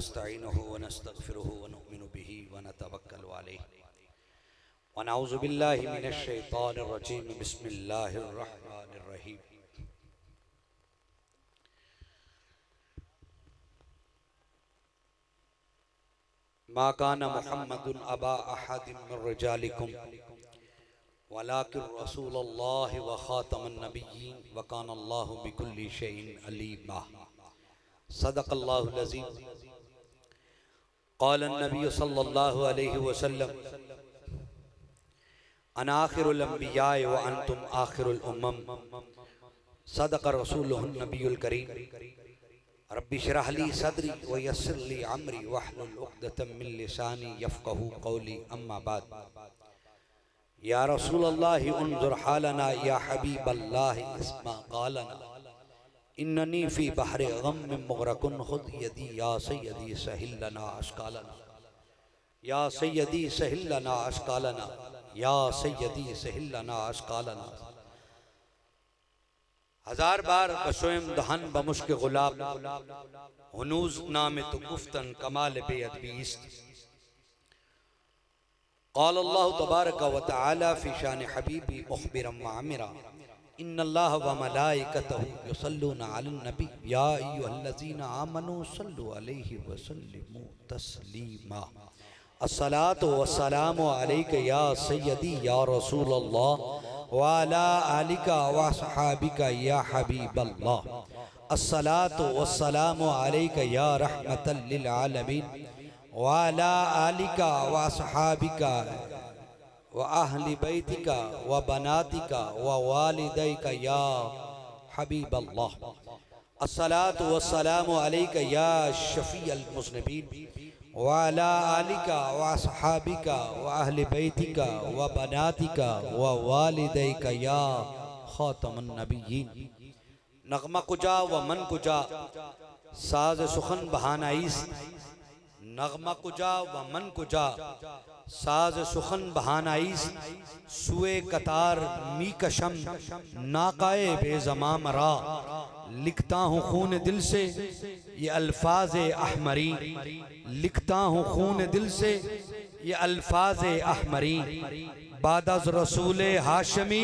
नस्तईनुहु व नस्तगफिरुहु व नुमिनु बिही व नतवक्कलु अलैहि व नऊज़ु बिल्लाहि मिनश शैतानिर रजीम बिस्मिल्लाहिर रहमानिर रहीम। मा काना मुहम्मदुन अबा अहदिम मिन रिजालिकुम वलाकिन रसूलुल्लाहि व खातमुन नबिय्यीन व कानल्लाहु बिकुल्लि शैइन अलीमा। सदक़ल्लाहुल अज़ीम। क़ाल अन्नबी सल्लल्लाहु अलैहि वसल्लम अना आखिरुल अंबिया व अंतुम आखिरुल उम्मम। सदक़ रसूलुहुन नबियुल करीम। रब्बि इश्रह ली सदरी व यस्सिर ली अमरी वहलुल उक़दतम मिन लिसानी यफ़क़हू क़ौली। अम्मा बाद। या रसूलल्लाह उन्ज़ुर हालना या हबीबल्लाह इस्मा क़ालना इन्ननी फ़ी बहरि ग़म्मिन मुग़रक़ुन ख़ुज़ यदी या सय्यदी सहिल लना अश्कालना या सय्यदी सहिल लना अश्कालना या सय्यदी सहिल लना अश्कालना। हजार बार बशोयम दहन बमुश्क गुलाब हुनूज नाम तो गुफ्तन कमाल बेअदबीस्त। क़ाल अल्लाहु तबारक व तआला फ़ी शान हबीबी मुख़बिरम व आमिरा इन्नल्लाह व मलाइकतहु युसल्लूना अलन नबी या अय्युहल्लज़ीना आमनू सल्लु अलैहि व सल्लिमू तस्लीमा। अस्सलातु वस्सलामु अलैका या सय्यदी या रसूलल्लाह व अला आलिका व अस्हाबिका या हबीबल्लाह। अस्सलातु वस्सलामु अलैका या रहमतल लिल आलमीन व अला आलिका व अस्हाबिका व अहली बैतिका व बनातिका व वालिदैका या हबीबल्लाह। अस्सलातु वस्सलामु अलैका या शफ़ीअल मुज़निबीन व अला आलिका व अस्हाबिका व अहली बैतिका व बनातिका व वालिदैका या खातमुन नबिय्यीन। नग़मा कुजा व मन कुजा साज़ सुखन बहानाइस। नग़मा कुजा व मन कुजा साज़ सुखन बहानाइस। सुए कतार मी कशम नाकाए बेज़मा मरा। लिखता हूँ खून दिल से ये अल्फाज़ अहमरी। लिखता हूँ खून दिल से ये अल्फाज़ अहमरी। बादअज़ रसूल हाशमी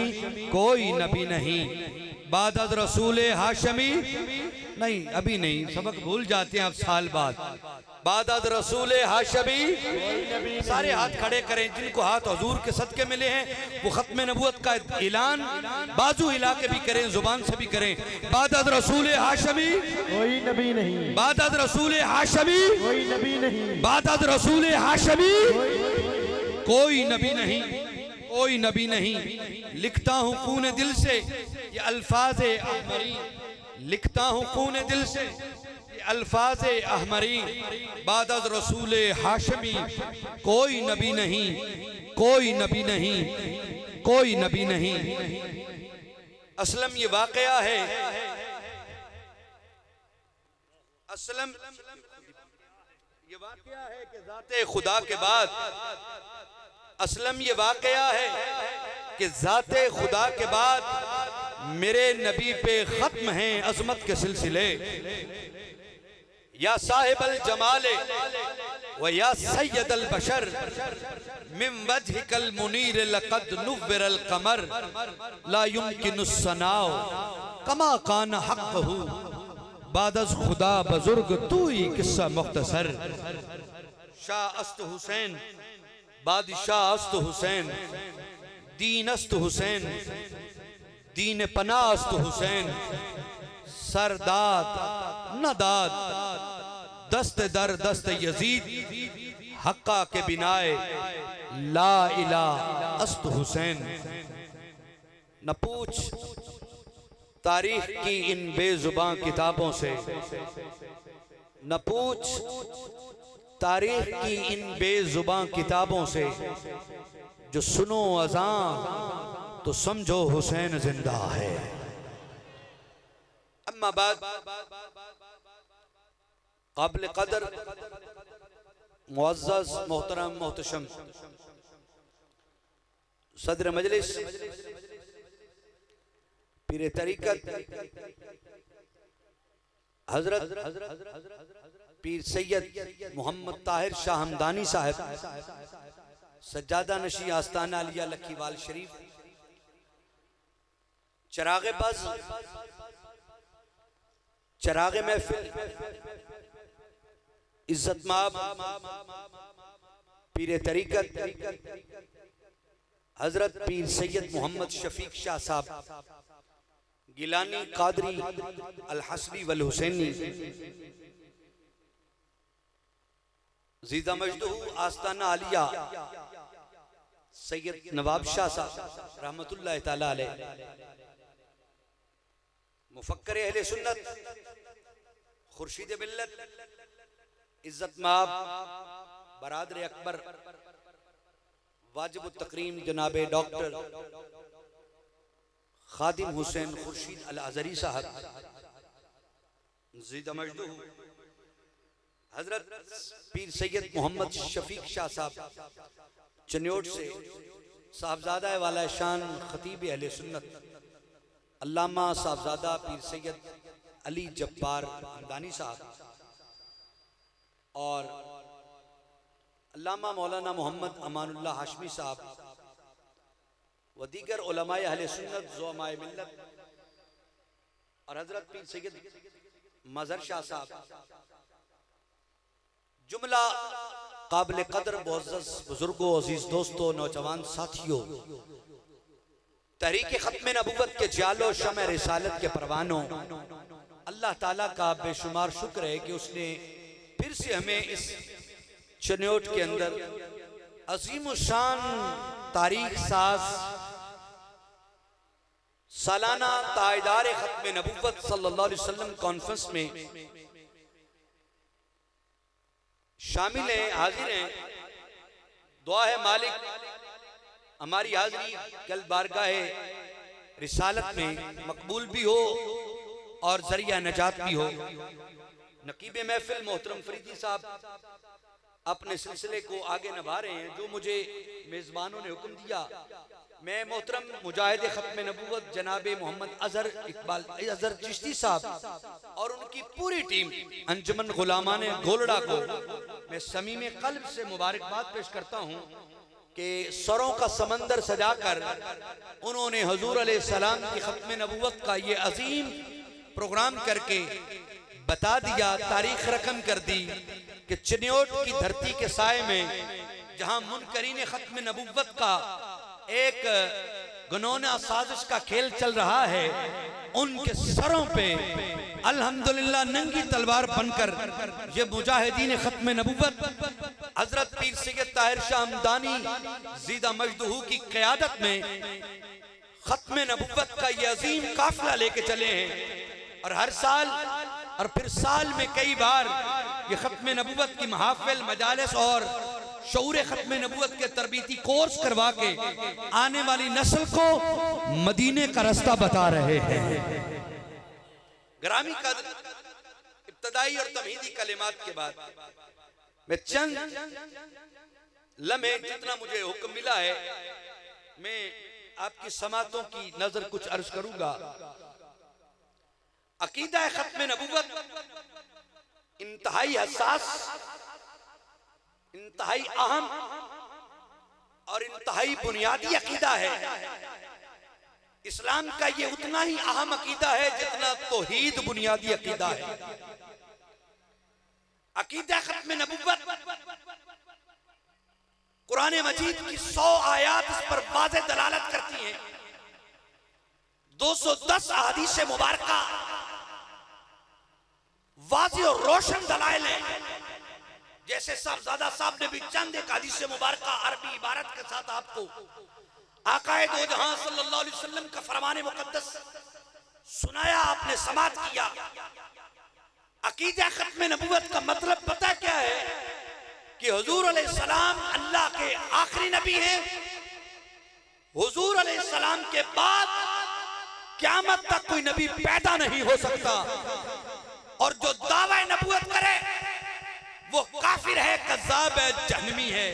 कोई नबी नहीं। बादअज़ रसूल हाशमी नहीं, अभी नहीं, सबक भूल जाते हैं अब साल बाद। बादअज़ रसूल हाशमी। सारे हाथ खड़े करें जिनको हाथ हुजूर के सदके मिले हैं। वो खत्म नबूवत का ऐलान बाजू हिला के भी करें, जुबान से भी करें। बादअज़ रसूल हाशमी कोई नबी नहीं। बादअज़ रसूल हाशमी कोई नबी नहीं। बादअज़ रसूल हाशमी कोई नबी नहीं। कोई नबी नहीं। लिखता हूँ खून दिल से ये अल्फाज़ अहमरी। लिखता हूँ खून दिल से ये अल्फाज़ अहमरी। बादअज़ रसूल हाशमी कोई नबी नहीं। कोई नबी नहीं। कोई नबी नहीं। असलम ये वाक़या है। असलम ये वाक़या है कि ज़ाते खुदा के बाद। असलम ये वाक़या है कि ज़ाते खुदा के बाद मेरे नबी पे ख़त्म हैं अज़मत के सिलसिले। या साहिबल जमाले व या सय्यदल बशर मिन वजहिकल मुनीर लक़द नुव्विरल क़मर ला युमकिनुस सनाउ कमा काना हक़्क़हु। बादअज़ खुदा बुज़ुर्ग तू ही किस्सा मुख्तसर। शाह अस्त हुसैन बादशाह अस्त हुसैन दीन अस्त हुसैन दीन पना अस्त हुसैन सरदाद नदाद दस्त दर दस्त यजीद हक्का के बिनाए ला इला अस्त हुसैन। न पूछ तारीख की इन बेजुबां किताबों से। न पूछ तारीख की इन बेजुबां किताबों से। जो सुनो अज़ां तो समझो हुसैन जिंदा है। अम्मा बाद काबिल कदर मुअज़्ज़ज़ मोहतरम मोहतशम सदर मजलिस पीर तरीक़त हजरत पीर सैयद मोहम्मद ताहिर शाह हमदानी साहब, सज्जादा नशी आस्ताना अलिया लखीवाल शरीफ, चरागे बज़, चरागे महफिल, इज्जत माब, पीर तरीकत हजरत पीर सैयद मोहम्मद शफीक शाह साहब, गिलानी कादरी अल हसनी वल हुसैनी, जीदा मजदूह आस्ताना आलिया सैयद नवाब शाह साहब रहमतुल्लाह ताला अलैह, मुफक्कर अहले सुन्नत खुर्शीद मिल्लत, इज्जत माब बरादर अकबर वाजिब तकरीम जनाबे डॉक्टर खादिम हुसैन खुर्शीद अल अजहरी साहब, ज़ीदा मजदूह हजरत पीर सैयद मोहम्मद शफीक शाह साहब चन्योट से, साहबजादा वाला शान खतीब अहले सुन्नत अल्लामा साहबजादा पीर सैयद अली जब्बार हमदानी साहब और अल्लामा मौलाना मोहम्मद अमानुल्लाह हाशमी साहब व दीगर उलमाए अहले सुन्नत ज़ुअमाए मिल्लत और हजरत पीर सैयद मज़हर शाह साहब, जुमला काबिल कदर मुअज़्ज़ज़ बुजुर्गों, अजीज दोस्तों, नौजवान साथियों, तहरीक खत्म नबूवत के जालो शम्अ रिसालत के परवानों, अल्लाह ताला का बेशुमार शुक्र है कि उसने फिर से हमें इस चन्योट के अंदर अजीम शान तारीख साज सालाना तायदार खत्म नबूवत सल्लल्लाहु अलैहि वसल्लम कॉन्फ्रेंस में शामिल हैं, हाजिर हैं। दुआ है मालिक हमारी हाजिरी कल बारगाहे रिसालत में मकबूल भी हो और जरिया नजात भी हो। नकीब महफिल मोहतरम फरीदी साहब अपने सिलसिले को आगे निभा रहे हैं, जो मुझे मेजबानों ने हुक्म दिया। मैं मोहतरम मुजाहिद खत्म नबूवत जनाबे मोहम्मद अजहर इकबाल अजहर चिश्ती साहब और उनकी पूरी टीम अंजुमन गुलामाने गोलड़ा को मैं समीम कल्ब से मुबारकबाद पेश करता हूँ कि सरों का समंदर सजाकर उन्होंने हुजूर अलैहिस्सलाम की खत्म नबूवत का ये अजीम प्रोग्राम करके बता दिया, तारीख रकम कर दी कि चन्योट की धरती के साए में जहां मुनकरीन खत्म नबूवत का एक गनौना साजिश का खेल चल रहा है, उनके सरों पे अल्हम्दुलिल्लाह नंगी तलवार बनकर ये मुजाहिदीन खत्म नबूवत हजरत पीर सैयद ताहिर शाह हमदानी ज़ीदा मजदूह की क़यादत में खत्म नबूवत का ये अजीम काफिला लेके चले हैं। और हर साल और फिर साल में कई बार ये खत्म नबूवत की महाफिल मजालिस और शऊर खत्म नबूवत के तरबीती कोर्स करवा के आने वाली नस्ल को मदीने का रास्ता बता रहे हैं। ग्रामी का इब्तदाई और तमहीदी कलिमात के बाद मैं चंद लम्हे जितना मुझे हुक्म मिला है मैं आपकी समातों की नजर कुछ अर्ज करूंगा। अकीदा खत्म नबूवत इंतहाई हसास, इंतहाई अहम और इंतहाई बुनियादी अकीदा है। इस्लाम का ये उतना ही अहम अकीदा है जितना तौहीद बुनियादी अकीदा है। अकीदा खत्म नबूवत कुरान मजीद की 100 आयात इस पर वाज़ेह दलालत करती हैं। 210 अहादीस मुबारका वाज़ेह और रोशन दलाइल हैं। जैसे साहबजादा साहब ने भी चंद एक हदीस मुबारका अरबी इबारत के साथ आपको आकाए दो जहां सल्लल्लाहु अलैहि वसल्लम का फरमाने मुकद्दस सुनाया, आपने समात किया। अकीदा खत्म नबूवत का मतलब पता क्या है कि हुजूर अलैहिस्सलाम अल्लाह के आखिरी नबी हैं। हुजूर अलैहिस्सलाम के बाद क़यामत तक कोई नबी पैदा नहीं हो सकता और जो दावा नबूवत करे वो काफिर है, कज़्ज़ाब है, जहन्नमी है।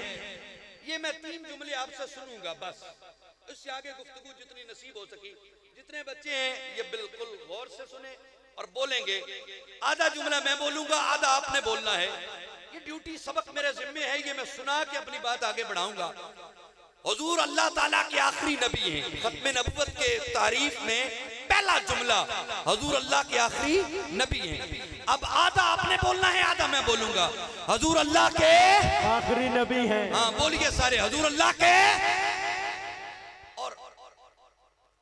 ये मैं 3 जुमले आपसे सुनूंगा, बस इससे आगे गुफ्तगू जितनी नसीब हो सकी। जितने बच्चे हैं ये बिल्कुल गौर से सुने, और बोलेंगे, आधा जुमला मैं बोलूंगा, आधा आपने बोलना है। ये ड्यूटी सबक मेरे जिम्मे है, ये मैं सुना के अपनी बात आगे बढ़ाऊंगा। हुजूर अल्लाह ताला के आखिरी नबी हैं। खत्म नबुव्वत के तारीफ में पहला जुमला, हुजूर अल्लाह के आखिरी नबी हैं। अब आधा आपने बोलना है, आधा मैं बोलूंगा। हुजूर अल्लाह के आखिरी नबी हैं। हाँ बोलिए सारे, हुजूर अल्लाह के। और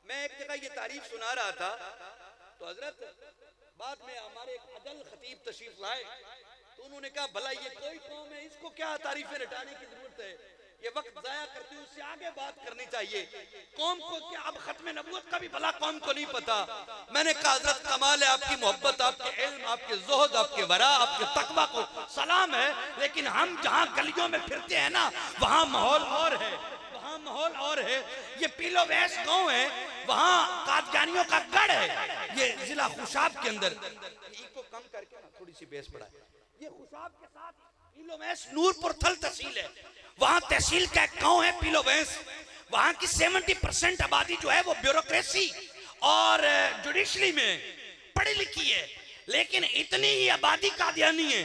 मैं एक जगह ये तारीफ सुना रहा था, तो हजरत बाद में हमारे एक अदल खतीब तशरीफ लाए, तो उन्होंने कहा भला ये कोई कौम है, इसको क्या तारीफें रटाने की जरूरत है, ये वक्त जाया करती है, उससे आगे बात करनी चाहिए। कौम को क्या अब खत्म नबूवत का भी भला कौम को नहीं पता। मैंने कहा हजरत कमाल है आपकी मोहब्बत, आपके इल्म, आपके ज़ुहद, आपके वरा, आपके तकवा को सलाम है, लेकिन हम जहाँ गलियों में फिरते हैं ना, वहाँ माहौल और है, वहाँ माहौल और है। ये पीलो वैस गाँव है, वहाँ कादियानियों का गढ़ है। ये जिला खुशाब के अंदर, इको कम करके ना थोड़ी सी बेस बढ़ाए, ये खुशाब के साथ पीलो वैस नूरपुर थल तहसील है, वहां तहसील का एक गांव है पीलो वैस। वहां की 70% आबादी जो है वो ब्यूरोक्रेसी और जुडिशरी में पढ़ी लिखी है, लेकिन इतनी ही आबादी कादियानी है,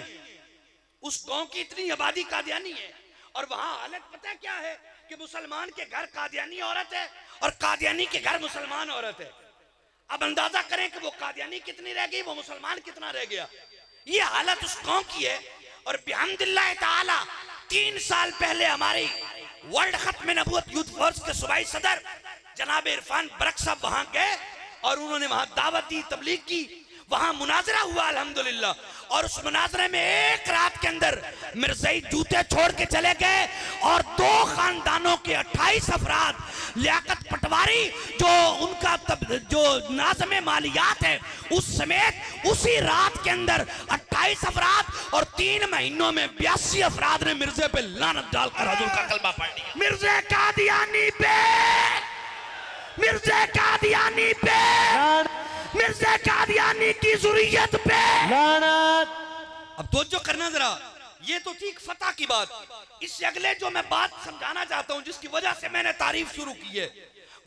उस गांव की इतनी आबादी कादियानी है। और वहां हालत पता है क्या है कि मुसलमान के घर कादियानी औरत है और कादियानी के घर मुसलमान औरत है। अब अंदाजा करें कि वो कादियानी कितनी रह गई, वो मुसलमान कितना रह गया। ये हालत उस गांव की है। और बिहम्दिल्लाह ताला 3 साल पहले हमारी वर्ल्ड खत्म नबूवत यूथ फोर्स के सूबाई सदर जनाब इरफान बरक साहब वहां गए और उन्होंने वहां दावत दी, तबलीग की। वहां मुनाजरा हुआ अल्हम्दुलिल्लाह, और उस मुनाजरे में एक रात के अंदर मिर्ज़ाई जूते छोड़ के चले गए और 2 खानदानों के 28 अफराद, लियाकत पटवारी जो उनका जो नाज़िम मालियात है उस समेत उसी रात के अंदर 28 अफराद और 3 महीनों में 82 अफराद ने मिर्जे पे लानत डालकर हुजूर का कलमा पढ़ लिया। मिर्जे कादियानी पे, मिर्जे कादियानी पे, मिर्जा कादियानी की ज़ुर्रियत पे लानत। अब तवज्जो करना जरा, ये तो थी फतह की बात। इससे अगले जो मैं बात समझाना चाहता हूं, जिसकी वजह से मैंने तारीफ शुरू की है,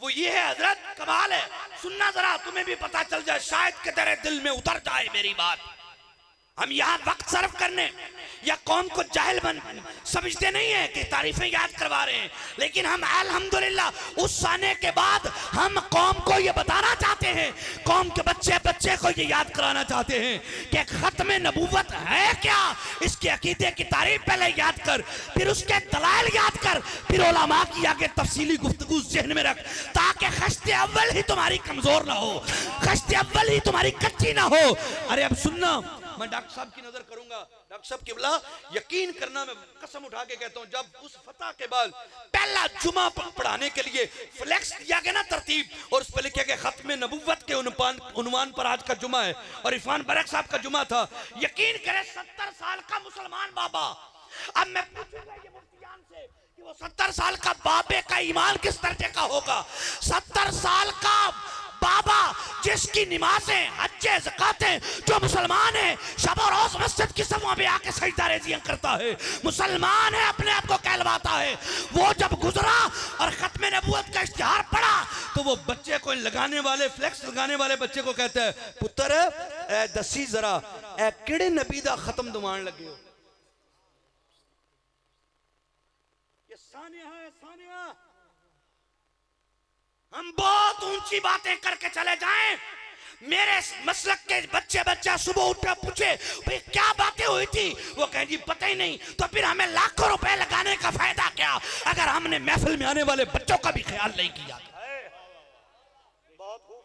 वो ये है हजरत कमाल है, सुनना जरा, तुम्हें भी पता चल जाए, शायद कि तेरे दिल में उतर जाए मेरी बात। हम यहाँ वक्त सर्व करने या कौम को जाहिल बन समझते नहीं है कि तारीफें याद करवा रहे हैं, लेकिन हम अल्हम्दुलिल्लाह उस आने के बाद हम कौम को ये बताना चाहते हैं, कौम के बच्चे बच्चे को ये याद कराना चाहते हैं कि खत्म नबूवत है क्या। इसके अकीदे की तारीफ पहले याद कर, फिर उसके दलाइल याद कर, फिर उलमा की आगे तफसीली गुफ्तगू ज़हन में रख, ताकि खश्ते अव्वल ही तुम्हारी कमजोर ना हो, खश्ते अव्वल ही तुम्हारी कच्ची ना हो। अरे अब सुनना, मैं डॉक्टर साहब की नजर करूंगा, डॉक्टर साहब किबला यकीन करना, मैं कसम उठा के कहता हूं, जब उस फतह के बाद पहला जुमा पढ़ाने के लिए फ्लैक्स दिया गया ना तरतीब, और उस पर लिखा गया खत्म नबूवत के उन्वान पर आज का जुमा है, और इरफान बरक साहब का जुमा था। यकीन करें 70 साल का मुसलमान बाबा, अब मैं पूछूंगा ये मुफ्तियान से कि वो 70 साल का बाबे का ईमान किस दर्जे का होगा। 70 साल का बाबा जिसकी नमाजें, हज्जे, ज़कातें, जो मुसलमान है, शब और रोज़ मस्जिद की सफ़ों में आके सजदा रेज़ियां करता है, मुसलमान है, अपने आप को कहलवाता है, वो जब गुजरा और खत्म नबूवत का इश्तिहार पड़ा तो वो बच्चे को लगाने वाले, फ्लेक्स लगाने वाले बच्चे को कहता है, पुत्र दसी जरा किड़े नबी दा खत्म दवान लगे हो। ये सानिया है, सानिया। हम बहुत ऊंची बातें करके चले जाएं, मेरे मसलक के बच्चे बच्चा सुबह उठे पूछे भाई क्या बातें हुई थी, वो कहे जी पता ही नहीं, तो फिर हमें लाखों रुपए लगाने का फायदा क्या अगर हमने महफिल में आने वाले बच्चों का भी ख्याल नहीं किया,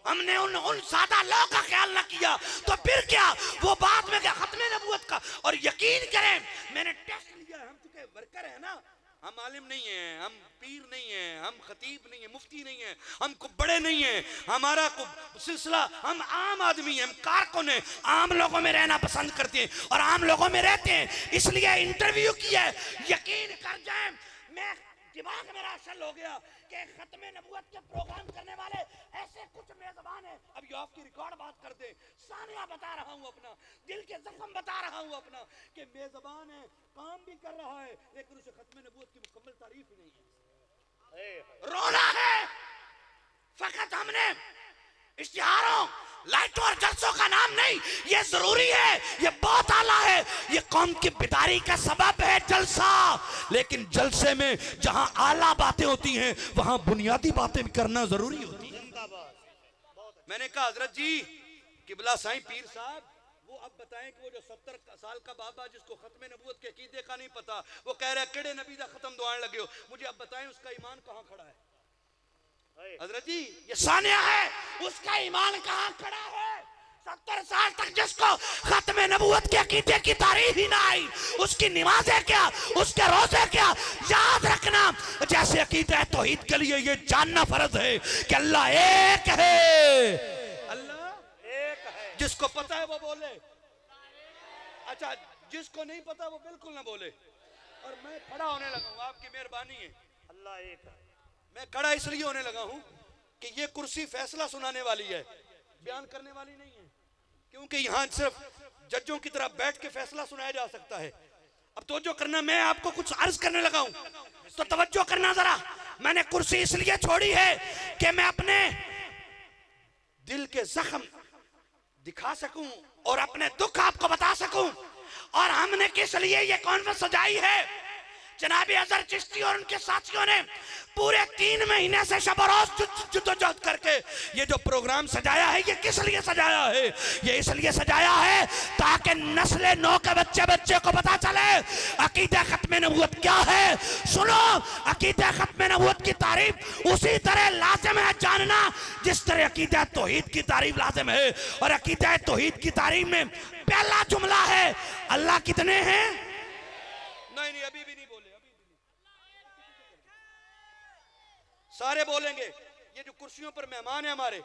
हमने उन सादा लोगों का ख्याल ना किया, तो फिर क्या वो बाद में क्या खत्म नबूवत का। और यकीन करें मैंने टेस्ट लिया, हम चुके वर्कर है ना, हम आलिम नहीं हैं, हम पीर नहीं हैं, हम खतीब नहीं हैं, मुफ्ती नहीं हैं, हम को बड़े नहीं हैं, हमारा को सिलसिला, हम आम आदमी हैं, हम कारकुन हैं, आम लोगों में रहना पसंद करते हैं और आम लोगों में रहते हैं, इसलिए इंटरव्यू किया है। यकीन कर जाए मैं दिमाग मेरा असल हो गया कि खत्म नबूवत के प्रोग्राम करने वाले ऐसे कुछ मेजबान हैं। अब ये आपकी रिकॉर्ड बात कर दे, सानिया बता रहा हूँ अपना, दिल के जख्म बता रहा हूँ अपना कि मेजबान है, काम भी कर रहा है, लेकिन उसे खत्म नबूवत की मुकम्मल तारीफ ही नहीं है। रोना है, फकत हमने इश्तिहारों लाइटों और जलसों का नाम नहीं, ये जरूरी है, ये बहुत आला है, ये कौम की बेदारी का सबब है जलसा। लेकिन जलसे में जहां आला बातें होती हैं वहां बुनियादी बातें भी करना जरूरी होती है। मैंने कहा हजरत जी किबला साईं पीर साहब, वो अब बताएं कि वो जो 70 साल का बाबा जिसको खत्म नबूवत के अकीदे का नहीं पता, वो कह रहा है केड़े नबी दा खत्म दुआन लगे हो, मुझे अब बताएं उसका ईमान कहां खड़ा है। हजरत जी ये सानिया है, उसका ईमान कहां खड़ा है। 70 साल तक जिसको खत्म नबूवत के अकीदे की तारीफ ही ना आई, उसकी नमाजें क्या, उसके रोजे क्या। याद रखना जैसे अकीदा तौहीद के लिए ये जानना फर्ज है कि अल्लाह एक है, अल्लाह एक है। जिसको पता है वो बोले, अच्छा जिसको नहीं पता वो बिल्कुल ना बोले। और मैं खड़ा होने लगा हूं, आपकी मेहरबानी है, अल्लाह एक है। मैं खड़ा इसलिए होने लगा हूं कि ये कुर्सी फैसला सुनाने वाली है, बयान करने वाली नहीं है, क्योंकि यहां सिर्फ जजों की तरह बैठ के फैसला सुनाया जा सकता है। अब तवज्जो करना, मैं आपको कुछ अर्ज करने लगा हूं तो तवज्जो करना जरा। मैंने कुर्सी इसलिए छोड़ी है कि मैं अपने दिल के जख्म दिखा सकूं और अपने दुख आपको बता सकूं। और हमने किस लिए ये कॉन्फ्रेंस सजाई है, जनाब अजहर चिश्ती और उनके साथियों ने पूरे 3 महीने से शब-ओ-रोज जुद्दोजहद करके ये जो प्रोग्राम सजाया है, ये किस लिए सजाया है। ये इसलिए सजाया है ताकि नस्ल नौ के बच्चे बच्चे को पता चले अकीदा खत्म नबूवत क्या है। सुनो, अकीदा खत्म नबूवत की तारीफ उसी तरह लाजिम है जानना जिस तरह अकीदा तौहीद की तारीफ लाजिम है। और अकीदा तौहीद की तारीफ में पहला जुमला है अल्लाह कितने हैं। नहीं अभी भी नहीं बोले, अभी भी नहीं, सारे बोलेंगे। ये जो कुर्सियों पर मेहमान है हमारे,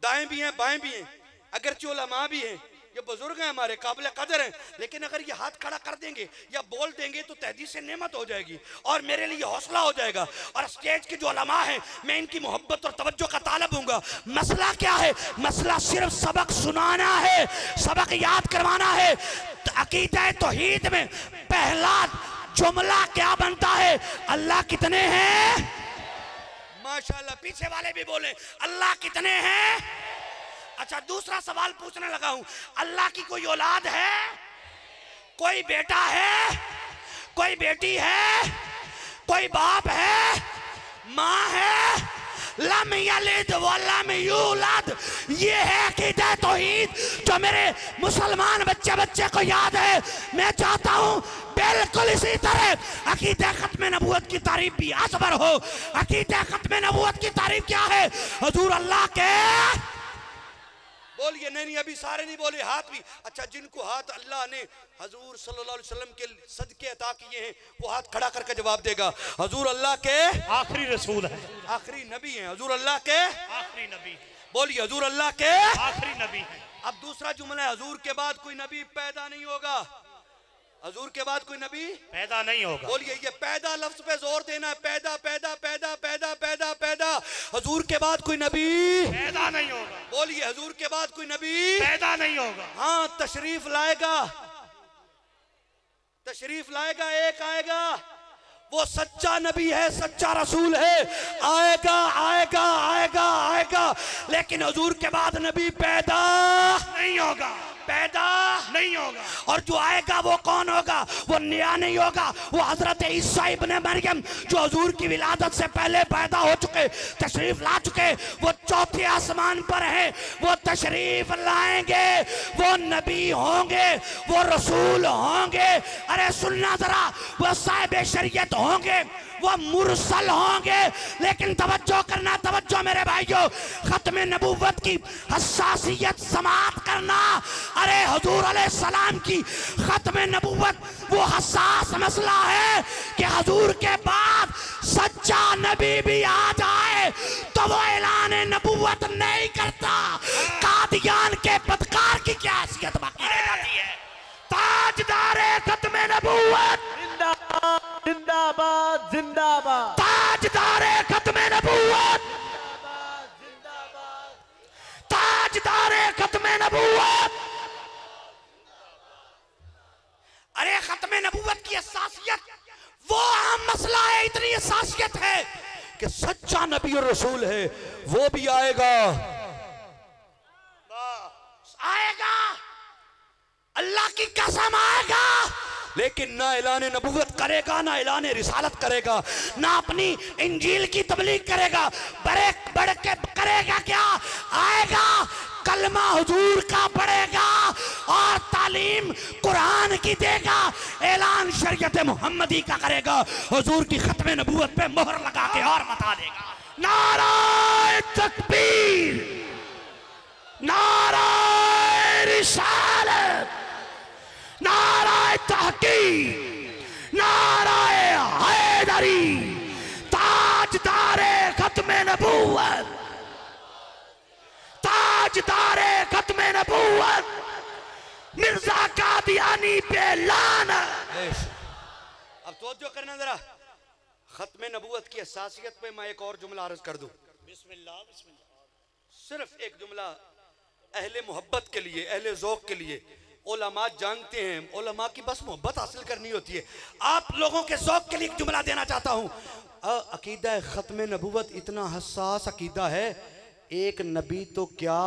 दाएं भी हैं बाएं भी हैं, अगरचे उलमा भी हैं, ये बुजुर्ग हैं हमारे, काबिल कदर हैं, लेकिन अगर ये हाथ खड़ा कर देंगे या बोल देंगे तो तहदीद से नेमत हो जाएगी और मेरे लिए हौसला हो जाएगा। और स्टेज के जो उलमा हैं मैं इनकी मोहब्बत और तवज्जो का तालब हूँगा। मसला क्या है, मसला सिर्फ सबक सुनाना है, सबक याद करवाना है। अकीदा तौहीद में पहला जुमला क्या बनता है, अल्लाह कितने हैं। माशाल्लाह, पीछे वाले भी बोले अल्लाह कितने हैं। अच्छा दूसरा सवाल पूछने लगा हूं, अल्लाह की कोई औलाद है, कोई बेटा है, कोई बेटी है, कोई बाप है, माँ है। लम यलिद वलम यूलद, ये है अकीदा तौहीद जो मेरे मुसलमान बच्चे बच्चे को याद है। मैं चाहता हूं बिल्कुल इसी तरह अकीदा खत्म नबूवत की तारीफ भी असबर हो। अकीदा खत्म नबूवत की तारीफ क्या है, हुजूर अल्लाह के बोलिए। नहीं अभी सारे नहीं बोले, हाथ भी। अच्छा जिनको हाथ अल्लाह ने हजूर सल्लल्लाहु अलैहि वसल्लम के सदके अता किए हैं वो हाथ खड़ा करके जवाब देगा। हजूर अल्लाह के आखिरी रसूल है, आखिरी नबी हैं, हजूर अल्लाह के आखिरी नबी। बोलिए हजूर अल्लाह के आखिरी नबी। अब दूसरा जुमला है, हजूर के बाद कोई नबी पैदा नहीं होगा, हजूर के बाद कोई नबी पैदा नहीं होगा। बोलिए ये पैदा लफ्ज पे जोर देना है, पैदा पैदा पैदा पैदा पैदा पैदा। हजूर के बाद कोई नबी पैदा नहीं होगा। बोलिए हजूर के बाद कोई नबी पैदा नहीं होगा। हाँ तशरीफ लाएगा, तशरीफ लाएगा, एक आएगा, वो सच्चा नबी है, सच्चा रसूल है, आएगा आएगा आएगा आएगा। लेकिन हजूर के बाद नबी पैदा नहीं होगा, पैदा नहीं होगा। और जो आएगा वो कौन होगा, वो नया नहीं होगा, वो हजरत ईसा इब्ने मरियम जो हुजूर की विलादत से पहले पैदा हो चुके, तशरीफ ला चुके, वो चौथे आसमान पर है, वो तशरीफ लाएंगे, वो नबी होंगे, वो रसूल होंगे। अरे सुनना जरा, वो साहिब शरीयत होंगे, वो मुरसल होंगे। लेकिन तवज्जो करना, तवज्जो मेरे भाइयों, खत्म नबूवत की हसासियत समाप्त करना। अरे हुजूर अलैहिस्सलाम की खत्म नबूवत वो हसास मसला है कि हुजूर के बाद सच्चा नबी भी आ जाए तो वो ऐलान नबूवत नहीं करता। कादियान के बदकार की क्या हैसियत बाकी रह जाती है। ताजदारे खत्म नबूवत जिंदाबाद जिंदाबाद, ताजदारे खत्म नबूवत, ताजदारे खत्म नबूवत। अरे खत्म नबूवत की असासियत वो अहम मसला है, इतनी असासियत है कि सच्चा नबी और रसूल है वो भी आएगा। अल्लाह की कसम आएगा, लेकिन ना ऐलान नबूवत करेगा, ना ऐलान रिसालत करेगा, ना अपनी इंजील की तबलीग करेगा। बड़े बढ़ के करेगा क्या? आएगा कलमा हुजूर का पढ़ेगा और तालीम कुरान की देगा, ऐलान शरीयत मोहम्मदी का करेगा, हुजूर की खत्म नबूवत पे मोहर लगा के और बता देगा। नाराए तकबीर, नाराए रिसालत, नाराए तहकीक, नाराए हैदरी, ताजदारे खत्म नबूवत, ताजदारे खत्म नबूवत, मिर्जा कादियानी पे लानत। अब तवज्जो करना जरा, खत्म नबूवत की असासियत पे मैं एक और जुमला अर्ज कर दूं। बिस्मिल्लाह बिस्मिल्लाह। सिर्फ एक जुमला अहले मोहब्बत के लिए, अहले ज़ौक़ के लिए। उलमा जानते हैं, उलमा की बस मोहब्बत हासिल करनी होती है। आप लोगों के ज़ौक़ के लिए एक जुमला देना चाहता हूँ। अकीदा खत्म नबूवत इतना हसास अकीदा है, एक नबी तो क्या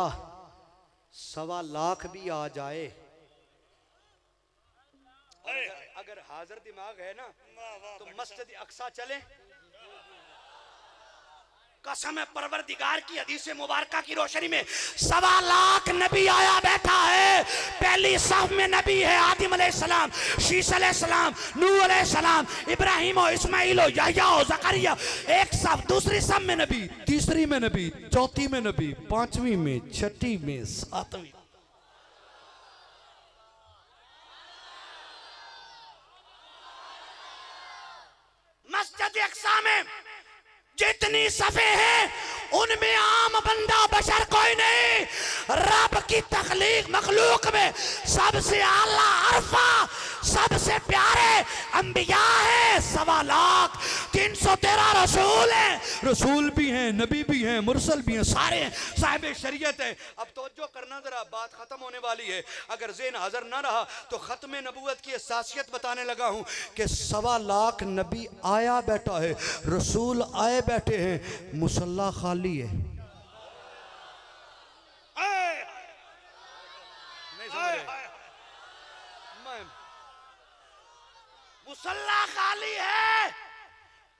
1.25 लाख भी आ जाए, अगर हाजिर दिमाग है ना तो मस्जिद अक्सा चले। कसम है परवरदिगार की हदीस मुबारका की रोशनी में 1.25 लाख नबी आया बैठा है। पहली सफ में नबी है आदम अलैहिस्सलाम, शीस अलैहिस्सलाम, नूह अलैहिस्सलाम, इब्राहिम और इस्माइल और याह्या और ज़करिया। एक सफ, दूसरी सफ में नबी, तीसरी में नबी, चौथी में नबी, पांचवी में, छठी में, सातवीं। मस्जिद अक्सा में जितनी सफे हैं उनमें आम बंदा बशर कोई नहीं। रब की तख्लीक मखलूक में सबसे आला अरफा, सबसे प्यारे अंबिया है। 1.25 लाख, 313 रसूल हैं, रसूल भी हैं, नबी भी हैं, मुरसल भी हैं, सारे साहिब शरीयत है। अब तवज्जो करना जरा, बात खत्म होने वाली है। अगर ज़हन हाज़िर ना रहा तो खत्म नबूवत की असासियत बताने लगा हूं कि 1.25 लाख नबी आया बैठा है, रसूल आए बैठे हैं, मुसल्ला खाली है। मुसल्ला खाली है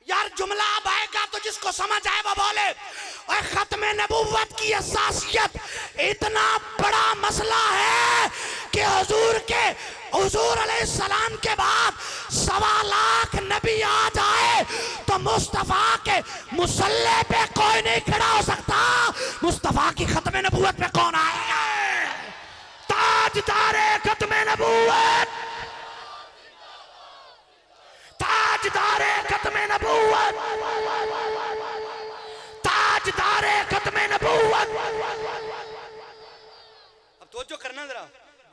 यार। जुमला अब आएगा तो जिसको समझ आए वो बोले। और खत्म नबूवत की असासियत इतना बड़ा मसला है कि हुजूर अलैहिस्सलाम के बाद 1.25 लाख नबी आ जाए तो मुस्तफा के मुसल्ले पे कोई नहीं खड़ा हो सकता। मुस्तफा की खत्म नबूवत पे कौन आएगा? ताजदारे खत्म नबूवत, ताजदारे खत्म नबूवत, ताजदारे खत्म नबूवत। अब तवज्जो करना जरा,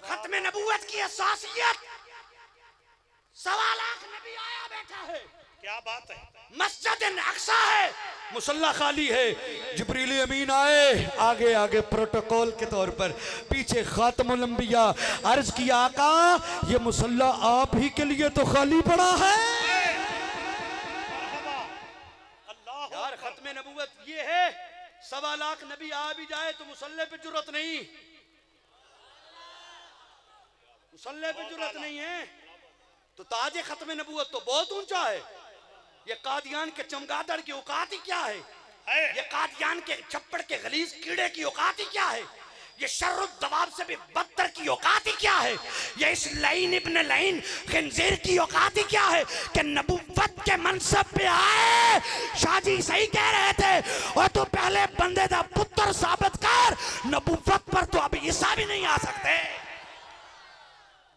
खत्म नबूवत की असासियत 1.25 लाख नबी आया बैठा है। क्या बात है? मस्जिद अक्सा है, मुसल्ला खाली है। जिब्रील अमीन आए आगे आगे प्रोटोकॉल के तौर पर, पीछे खातमुल अंबिया। अर्ज किया आका ये मुसल्ला आप ही के लिए तो खाली पड़ा है। यार खत्म नबूवत ये है, 1.25 लाख नबी आ भी जाए तो मुसल्ले पे जुर्रत नहीं, मुसल्ले पे जुर्रत नहीं है। तो ताजे खत्म नबूवत तो बहुत ऊंचा है। ये कादियान के चमगादड़ की औकात ही क्या है? ये कादियान के छप्पड़ के गलीज कीड़े की औकात ही क्या है? ये शर्रुद दवाब से भी बदतर की औकात ही क्या है? ये इस लईन इब्न लईन खिंजीर की औकात ही क्या है कि नबूवत के मनसब पे आए। शाहजी सही कह रहे थे, और तो पहले बंदे दा पुत्र साबित कर, नबूवत पर तो अभी ईसा भी नहीं आ सकते।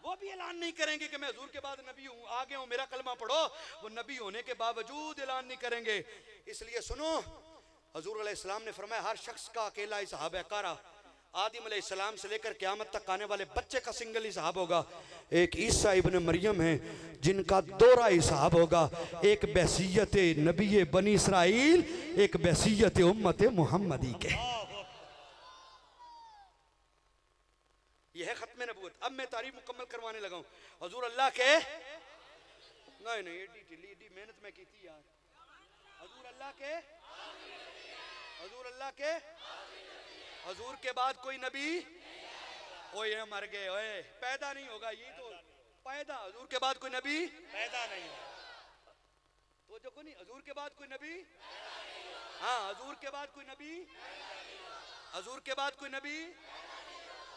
वो भी ऐलान नहीं करेंगे कि मैं हुजूर के बाद नबी हूं, आगे हूं, मेरा कलमा पढ़ो। वो नबी होने के बावजूद ऐलान नहीं करेंगे। इसलिए सुनो, हुजूर अलैहिस्सलाम ने फरमाया हर शख्स का अकेला ही सहाब है। कारा आदम अलैहिस्सलाम से लेकर क़यामत तक आने वाले बच्चे का सिंगल ही सहाब होगा। एक ईसा इब्न मरियम है जिनका दोहरा ही सहाब होगा। एक बैसियत नबी बनी इसराइल, एक बैसियत उम्मत मुहम्मदी के। यह है खत्म नबूवत। अब मैं तारीफ मुकम्मल करवाने लगा हूं। हुजूर अल्लाह के नहीं एडी मेहनत में की थी यार। हुजूर अल्लाह के हुजूर के बाद कोई नबी ओए मर गए, ओए पैदा नहीं होगा, ये तो पैदा, हुजूर के बाद कोई नबी पैदा नहीं होगा। तो जो कोई नहीं, हुजूर के बाद कोई नबी, हाँ हुजूर के बाद कोई नबी, हुजूर के बाद कोई नबी,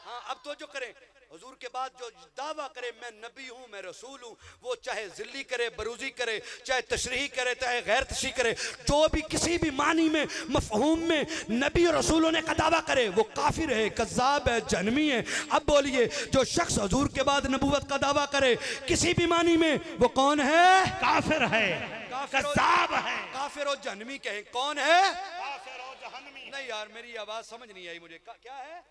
हाँ अब तो जो करें, हुजूर के बाद जो दावा करे मैं नबी हूं, मैं रसूल हूं, वो चाहे जिल्ली करे, बरूजी करे, चाहे तशरीही करे, चाहे गैर तशरीही करे, जो भी किसी भी मानी में मफहूम में नबी और रसूल होने का दावा करे वो काफिर है, कज़्ज़ाब है, जहन्नमी है। अब बोलिए जो शख्स हुजूर के बाद नबूवत का दावा करे किसी भी मानी में, वो कौन है? काफिर है, कज़्ज़ाब है, काफिर और जहन्नमी कहे। कौन है? काफिर और जहन्नमी। नहीं यार मेरी आवाज समझ नहीं आई मुझे, क्या है?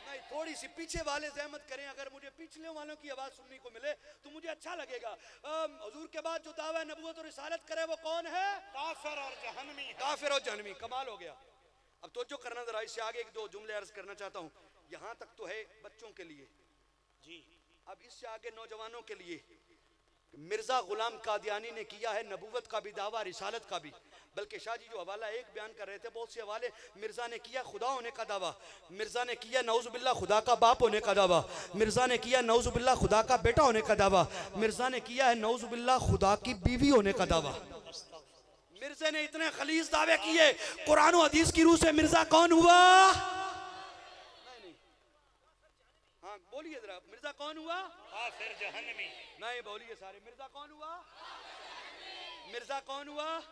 नहीं, थोड़ी सी पीछे वाले ज़हमत करें, अगर मुझे पिछले वालों की आवाज सुनने को मिले तो मुझे अच्छा लगेगा। हुजूर के बाद जो दावा नबूवत और रिसालत करे वो कौन है? काफिर और जहन्नमी। काफिर और जहन्नमी। कमाल हो गया। अब तो जो करना जरा, इससे आगे एक दो जुमले अर्ज करना चाहता हूँ। यहाँ तक तो है बच्चों के लिए जी, अब इससे आगे नौजवानों के लिए। मिर्जा गुलाम कादियानी ने किया है नबूवत का भी दावा, रिसालत का भी। बल्कि शाह जी जो हवाला एक बयान कर रहे थे, बहुत से हवाले, मिर्जा ने किया खुदा होने का दावा, मिर्जा ने किया नौजुबिल्लाह खुदा का बाप होने का दावा, मिर्जा ने किया नौजुबिल्लाह खुदा का बेटा होने का दावा, मिर्जा ने किया है नौजुबिल्लाह खुदा की बीवी होने का दावा। मिर्जा ने इतने खलीज दावे किए। कुरान और हदीस की रूह से मिर्जा कौन हुआ? नहीं, हाँ बोलिए जरा, मिर्जा कौन हुआ? काफिर जहन्नमी। नहीं बोलिए सारे, मिर्जा कौन हुआ? मिर्जा कौन हुआ?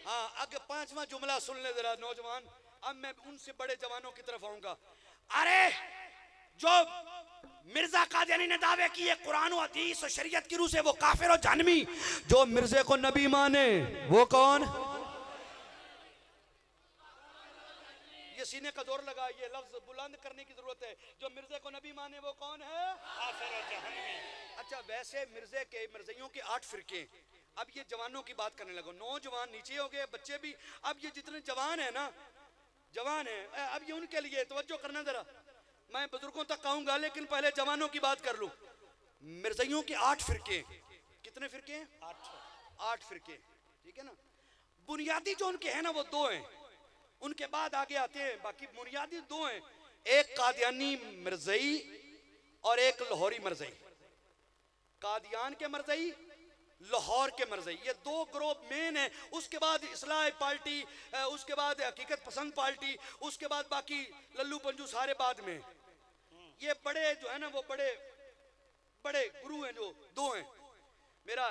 हाँ अगर पांचवा जुमला सुन ले जरा नौजवान। अब मैं उनसे बड़े जवानों की तरफ आऊंगा। अरे जो मिर्जा कादियानी ने दावे किए कुरान और हदीस और शरीयत की रूह से, वो काफिर और जहन्नमी। जो मिर्जे को नबी माने वो कौन? ये सीने का जोर लगा, ये लफ्ज बुलंद करने की जरूरत है। जो मिर्जे को नबी माने वो कौन है? काफिर और जहन्नमी। अच्छा वैसे मिर्जे के मिर्जियों के 8 फिरके। अब ये जवानों की बात करने लगो, नौजवान नीचे हो गए, बच्चे भी। अब ये जितने जवान है ना, जवान है, अब ये उनके लिए तवज्जो करना जरा। मैं बुजुर्गों तक कहूंगा लेकिन पहले जवानों की बात कर लूं। मिर्जियों के 8 फिरके। कितने फिरके? 8 फिरके, ठीक है ना। बुनियादी जो उनके हैं ना वो 2 हैं, उनके बाद आगे आते हैं बाकी। बुनियादी 2 हैं, एक कादियानी मिर्जई और एक लाहौरी मिर्जई। कादियान के मिर्जई, लाहौर के मरज़ई, ये 2 ग्रुप मेन है। उसके बाद इस्लाह पार्टी, उसके बाद हकीकत पसंद पार्टी, उसके बाद बाकी लल्लू पंजू सारे बाद में। ये बड़े जो है ना वो बड़े बड़े गुरु हैं, जो 2 हैं। मेरा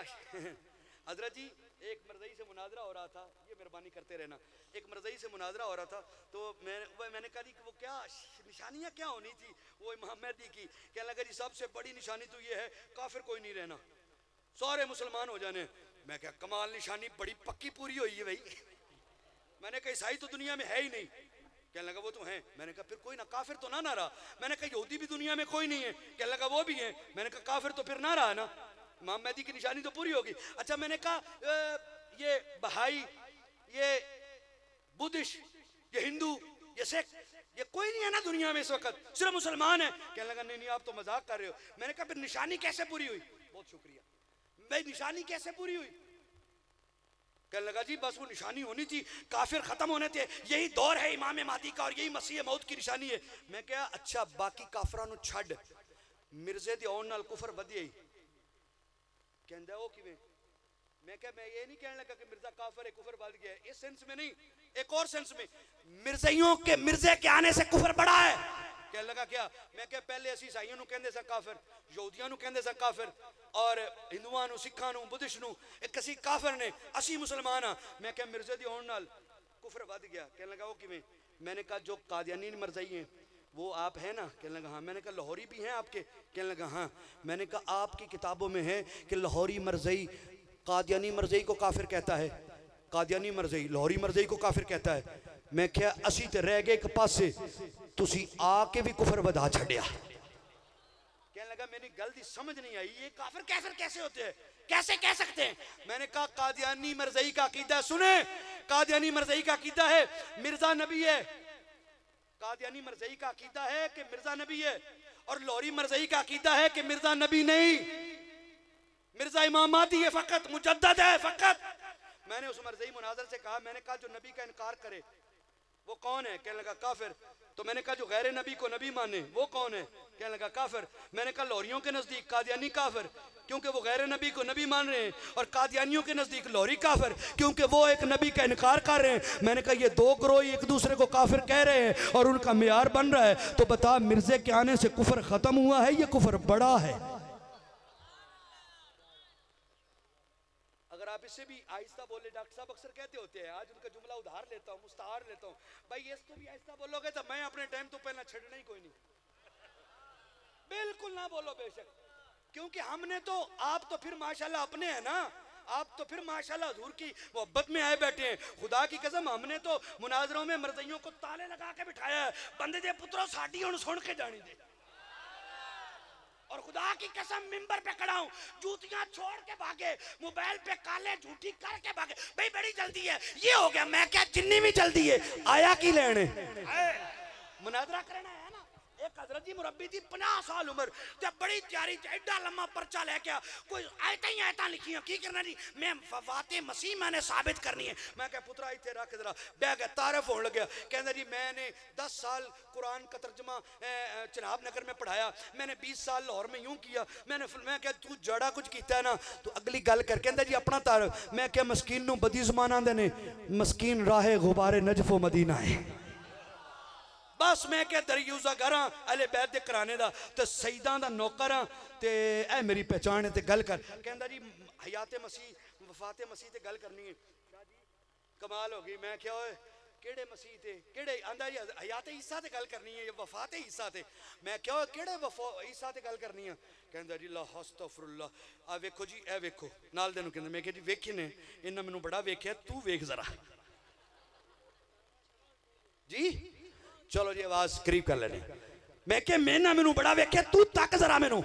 हजरत जी एक मरज़ई से मुनाजरा हो रहा था, ये मेहरबानी करते रहना। एक मरज़ई से मुनाजरा हो रहा था तो मैंने कहा कि वो क्या निशानियाँ क्या होनी थी वो इमाम महदी की। कहने लगा जी सबसे बड़ी निशानी तो ये है काफिर कोई नहीं रहना, सारे मुसलमान हो जाने। मैं क्या कमाल, निशानी बड़ी पक्की पूरी हुई है भाई। मैंने कहा ईसाई तो दुनिया में है ही नहीं। कहने लगा वो तो हैं। मैंने कहा फिर कोई ना, काफिर तो ना रहा। मैंने कहा यहूदी भी दुनिया में कोई नहीं है। कहने लगा वो भी हैं। मैंने कहा काफिर तो फिर ना रहा ना, इमाम महदी की निशानी तो पूरी होगी। अच्छा मैंने कहा ये बहाई, ये बुद्धिस्ट, ये हिंदू, ये सिख, ये कोई नहीं है ना दुनिया में इस वक्त, सिर्फ मुसलमान है। कहने लगा नहीं नहीं आप तो मजाक कर रहे हो। मैंने कहा फिर निशानी कैसे पूरी हुई? बहुत शुक्रिया भाई, निशानी कैसे पूरी हुई? कहने लगा जी बस वो निशानी होनी थी, काफिर खत्म होने थे, यही दौर है इमाम महदी का और यही मसीह मौत की निशानी है। मैं क्या अच्छा बाकी काफरां नु छड़ मिर्जे दे आउण नाल कुफर वधिया ही। कहंदा ओ किवें? मैं क्या मैं ये नहीं कहने लगा कि मिर्जा काफिर है कुफर बढ़ गया है, इस सेंस में नहीं, एक और सेंस में मिर्जियों के मिर्जे के आने से कुफर बढ़ा है। कहने लगा क्या? मैं क्या पहले असी ईसाइयों नूं कहंदे सा काफिर, यहूदियों नूं कहंदे सा काफिर और हिंदुआं नूं, सिखां नूं, बुद्धिस्ट नूं एक असी काफिर ने, असी मुसलमान हां। मैं क्या मिर्जे दी होण नाल कुफर बढ़ गया? कहने लगा वो किवें? मैंने कहा जो कादियानी मरज़ई हैं वो आप हैं ना? कहने लगा हाँ। मैंने कहा लाहौरी भी हैं आपके? कहने लगा हाँ। मैंने कहा आपकी किताबों में है कि लाहौरी मरज़ई कादियानी मरज़ई को काफिर कहता है, कादियानी मरज़ई लाहौरी मरज़ई को काफिर कहता है। मैं क्या असी ते रह गए एक पासे, तुसी आके भी कुफर वधा छड़िया। कहने लगा मेरी गल दी समझ नहीं आई, ये काफिर काफिर कैसे होते हैं, कैसे कह सकते हैं? मैंने कहा कादियानी मरज़ई का अकीदा सुने, कादियानी मरज़ई का अकीदा है मिर्जा नबी है। कादियानी मरज़ई का अकीदा है कि मिर्जा नबी है और लाहौरी मरज़ई का अकीदा है कि मिर्जा नबी नहीं, मिर्जा इमाम महदी है, फकत मुजद्दद है फकत। मैंने उस मरज़ई मुनाज़र से कहा, मैंने कहा जो नबी का इनकार करे वो कौन है? कहने लगा काफिर। तो मैंने कहा जो गैर नबी को नबी माने वो कौन है? कहने लगा काफिर। मैंने कहा लोरियों के नजदीक कादियानी काफिर, क्योंकि वो गैर नबी को नबी मान रहे हैं, और कादियानियों के नजदीक लोरी काफिर, क्योंकि वो एक नबी का इनकार कर रहे हैं। मैंने कहा ये दो ग्रोह एक दूसरे को काफिर कह रहे हैं और उनका मियार बन रहा है, तो बता मिर्जे के आने से कुफर खत्म हुआ है, ये कुफर बड़ा है? अगर आप इससे भी आहिस्ता बोले, डॉक्टर साहब अक्सर कहते होते हैं, आज उनका जुमला उधार लेता हूँ, मुस्तार लेता हूँ, भाई ये तो भी आहिस्ता बोलोगे तो मैं अपने टाइम तो पहला छड़ना ही कोई नहीं, बिल्कुल ना बोलो बेशक, क्योंकि हमने तो, आप तो फिर माशाल्लाह अपने हैं ना, आप तो फिर माशाल्लाह हुजूर की मोहब्बत में आए बैठे हैं। खुदा की कसम हमने तो मुनाजरों में मर्जियों को ताले लगा के बिठाया है, बंदे दे पुत्रों साडी हुण सुन के जानी दे, और खुदा की कसम मिंबर पे खड़ा हूं, जूतियां छोड़ के भागे, मोबाइल पे काले झूठी करके भागे, भाई बड़ी जल्दी है, ये हो गया। मैं क्या जिन्नी भी जल्दी है, आया की लेने मुनाजरा करना है ना। एक हजरत जी मुरब्बी थी 50 साल उम्र, जब बड़ी तैयारी एडा लम्मा पर्चा लेके कोई आयता ही आयता लिखी की करना जी, मैं वफाते मसीह मैंने साबित करनी है। मैं क्या पुत्रा इतने रख जरा, बह गया, तारफ होने लगे, कहना जी मैंने 10 साल कुरान का तर्जमा चिनाब नगर में पढ़ाया, मैंने 20 साल लाहौर में यूं किया, मैं क्या तू जड़ा कुछ किया है ना, तो अगली गल कर कहता जी अपना तारफ। मैं क्या मस्कीन नूं बदी ज़ुबान आंदे ने, मस्कीन राहे गुबारे नजफो मदीना है, बस मैं क्या दरियूजा घर अले बैत दे कराने दा ते सईदां दा नौकर हां ते ए मेरी पहचान है ते गल कर। कहंदा जी हयाते मसीह वफाते मसीह ते गल करनी है। कमाल हो गई। मैं क्या ओए केड़े मसीह ते केड़े? आंदा जी हयाते ईसा ते गल करनी है, वफाते ईसा ते। मैं क्या ओए केड़े ईसा ते गल करनी है? कहंदा जी ला अस्तगफिरुल्लाह, आ वेखो जी, ए वेखो नाल दे नूं कहंदा। मैं क्या जी वेखे ने, इन्हां मैनूं बड़ा वेख्या, तू वेख जरा जी, चलो जी आवाज करीब कर लेने। मैं क्या मैं ना मैनू बड़ा वेख्या, तू तक जरा मैनू।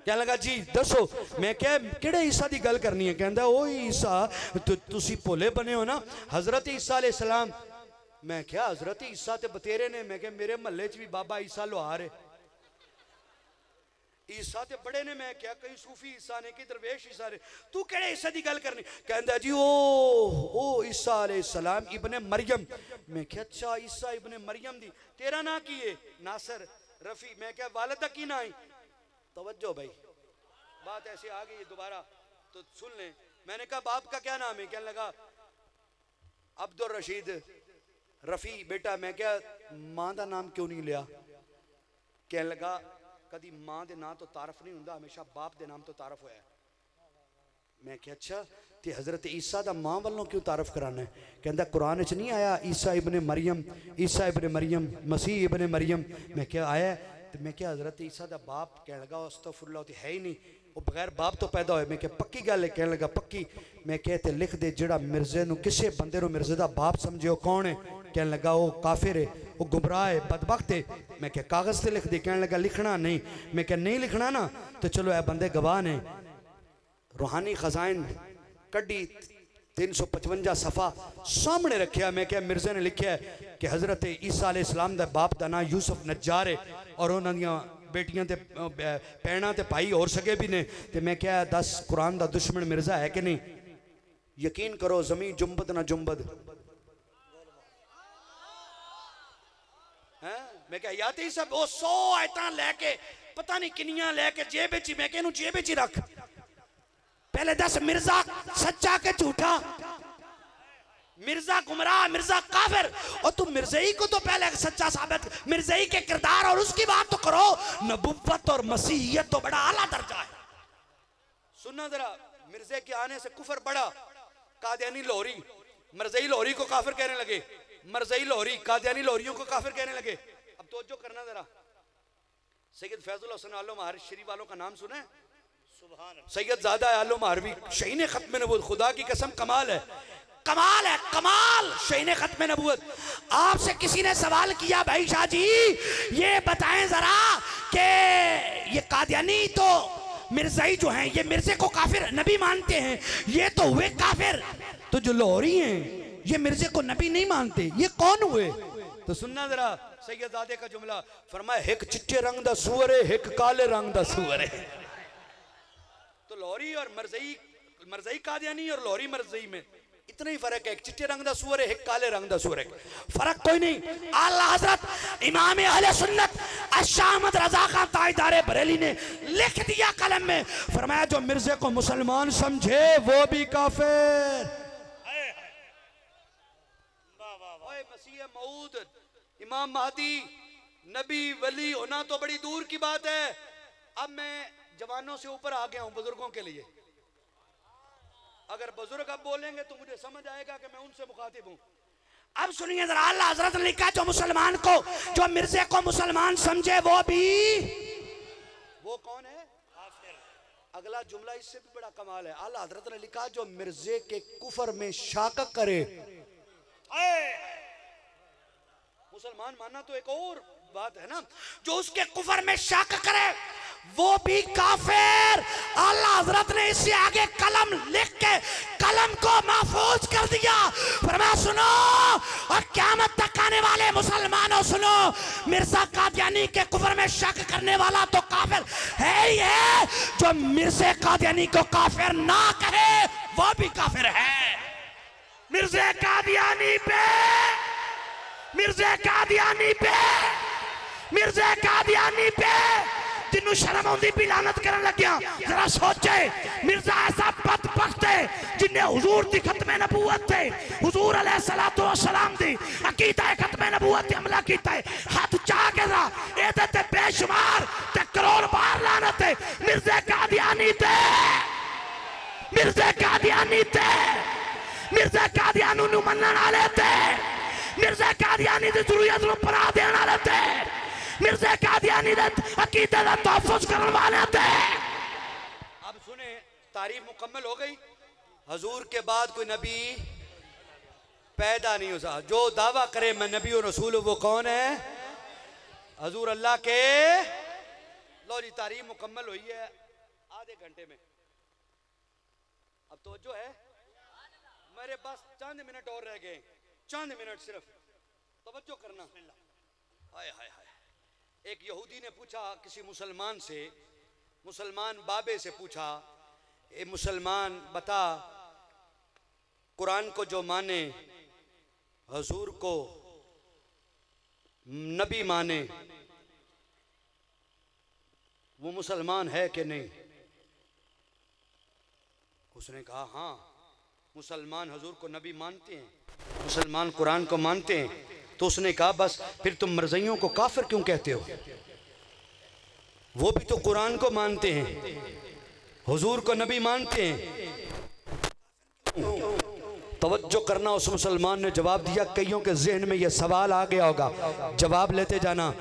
कहने लगा जी दसो। मैं क्या केड़े ईसा की गल करनी है? कहंदा ओ ईसा तुसी भोले बने हो ना, हजरत ईसा अलैहिस्सलाम। मैं क्या हजरत ईसा ते बतेरे ने। मैं क्या मेरे महल्ले च भी बाबा ईसा लोहार है, ईसा ते बड़े ने। मैं क्या कई सूफी ईसा ने, कई दरवेश ईसा ने, तू केड़े ईसा की गल करनी? कहंदा जी ओ ईसा अलैहिस्सलाम इब्ने मरियम। मैं क्या अच्छा ईसा इब्ने मरियम दी। तेरा नाम की है? नासर रफी। मैं क्या वालिद दा की नाम है? तवज्जो भाई, बात ऐसे आ गई दोबारा तो सुन लें। मैंने कहा बाप का क्या नाम है? कहने लगा अब्दुल रशीद रफी बेटा। मैं क्या मां का नाम क्यों नहीं लिया? कहने लगा कदी मां दे नाम तो तारफ नहीं हुंदा, हमेशा बाप दे नाम तो तारफ होया। मैं क्या अच्छा ते हजरत ईसा दा मां वालों क्यों तारफ कराना है? कहंदा कुरान च नहीं आया ईसा इब्ने मरियम, ईसा इब्ने मरियम, मसीह इब्ने मरियम। मैं क्या आया? तो मैं क्या हजरत ईसा दा बाप? कहने लगा अस्तगफिरुल्लाह, तो है ही नहीं, वो बगैर बाप तो पैदा होए। मैं क्या पक्की गल है? कहने लगा पक्की। मैं क्या ते लिख दे जेड़ा मिर्जे नूं किसे बंदे नूं मिर्जे दा बाप समझे, कौन है? कहने लगा वो काफिर है, वो गुमराह है, बदबख्त है। मैं क्या कागज से लिख दे? कहने लगा लिखना नहीं। मैं क्या नहीं लिखना ना, तो चलो ए बंदे गवाह ने। रूहानी खजाइन कड्डी 355 सफ़ा सामने रखिया। मैं क्या मिर्जे ने लिखा है कि हजरत ईसा अलैहिस्सलाम दा बाप दा नाम यूसुफ नज्जार है और उन्हां दियां बेटियां ते भैणां ते भाई और सगे भी ने। ते मैं क्या 10 कुरान दा दुश्मन मिर्जा है कि नहीं? यकीन करो जमीन जुम्बद ना जुम्बद है। मैं क्या याद ही सब वो 100 आयतां लेके पता नहीं किनियां लेके जेब विच, मैं क्या जेब विच रख। पहले 10 मिर्जा सच्चा के झूठा, मिर्जा गुमराह, मिर्जा काफिर। और तुम मिर्जई को तो पहले सच्चा साबित, मिर्जई के किरदार और उसकी बात तो करो। नबुव्वत और मसीहियत तो बड़ा आला दर्जा है। सुनना जरा, मिर्जे के आने से कुफर बड़ा। कादियानी लोहरी, मिर्जई लोहरी को काफिर कहने लगे, मिर्जई लोहरी कादियानी लोहरियों को काफिर कहने लगे। अब तवज्जो करना जरा, सैयद फैजुल हसन आलो महार शरीफ वालों का नाम सुने? सैयद ज़ादा आलो मारवी शहीन खत्म नबूवत। खुदा की कसम कमाल है, कमाल है, कमाल। शहीन खत्म नबूवत। आपसे किसी ने सवाल किया भाई शाह जी ये बताएं जरा कि ये कादियानी तो मिर्जाई जो हैं ये मिर्जे को काफिर नबी मानते हैं, ये तो हुए काफिर, तो जो लोहरी हैं ये मिर्जे को नबी नहीं मानते, ये कौन हुए? तो सुनना जरा सैयदजादे का जुमला। फरमाया एक चिट्टे रंग दा सूअर है, एक काले रंग दा सूअर है। तो लोहरी और मरज़ई, मरज़ई कादियानी और लोहरी मरज़ई में इतना ही फर्क है, एक चिट्टे रंग दा सूअर है, एक काले रंग दा सूअर है, फर्क कोई नहीं। आला हजरत इमाम अहले सुन्नत शाह अहमद रजा खान ताजदार बरेली ने लिख दिया कलम में, फरमाया जो मिर्जे को मुसलमान समझे वो भी काफिर। ओए मसीह मऊद, इमाम महदी, नबी वली होना तो बड़ी दूर की बात है। अब मैं जवानों से ऊपर आ गया हूं बुजुर्गों के लिए। अगर बुजुर्ग अब बोलेंगे तो मुझे समझ आएगा कि मैं उनसे मुखातिब हूं। अब सुनिए जरा, आला हजरत ने लिखा जो मुसलमान को, जो मिर्जे को मुसलमान समझे वो भी, वो कौन है? अगला जुमला इससे भी बड़ा कमाल है। आला हजरत ने लिखा जो मिर्जे के कुफर में शक करे। मुसलमान मानना तो एक और बात है ना, जो उसके कुफर में शक करे वो भी काफिर। आला हजरत ने इससे आगे कलम लिख के कलम को महफूज कर दिया। फरमाया सुनो और क़यामत तक आने वाले मुसलमानों सुनो, मिर्जा कादियानी के कुफर में शक करने वाला तो काफिर है ही है, जो मिर्जा कादियानी को काफिर ना कहे वो भी काफिर है। मिर्जा कादियानी पे, मिर्जा कादियानी पे, मिर्जा कादियानी पे जिन्हों शर्म आउंदी भी लानत करन लग्या। जरा सोचे, मिर्जा ऐसा बदबख्त है जिन्हें हुजूर दी खत्म नबूवत थे, हुजूर अलैहिस्सलातु वस्सलाम दी अकीदा खत्म नबूवत ते हमला कीता है। हाथ चा के जरा एदे ते बेशुमार ते करोड़ बार लानत है मिर्जा कादियानी ते, मिर्जा कादियानी ते, मिर्जा कादियानी नु मनण वाले ते, मिर्जा कादियानी दी ज़रूरत नु परा देण वाले ते, मिर्जा कादियानी दा अकीदा दा तहफ़्फ़ुज़ करने वाले थे। अब सुने, तारीफ मुकम्मल हो गई। हजूर के बाद कोई नबी पैदा नहीं हो सकता। जो दावा करे मैं नबी और रसूल हूं वो कौन है? हजूर अल्लाह के। लो जी, तारीफ मुकम्मल हुई है आधे घंटे में। अब तवज्जो है, मेरे पास चंद मिनट और रह गए, चंद मिनट सिर्फ तवज्जो करना। हाय हाय हाय। एक यहूदी ने पूछा किसी मुसलमान से, मुसलमान बाबे से पूछा, ए मुसलमान बता, कुरान को जो माने, हजूर को नबी माने, वो मुसलमान है कि नहीं? उसने कहा हाँ, मुसलमान हजूर को नबी मानते हैं, मुसलमान कुरान को मानते हैं। तो उसने कहा बस फिर तुम मरज़इयों को काफिर क्यों कहते हो? वो भी तो कुरान को मानते हैं, हुजूर को नबी मानते हैं। तवज्जो करना, उस मुसलमान ने जवाब दिया। कईयों के जहन में यह सवाल आ गया होगा, जवाब लेते जाना।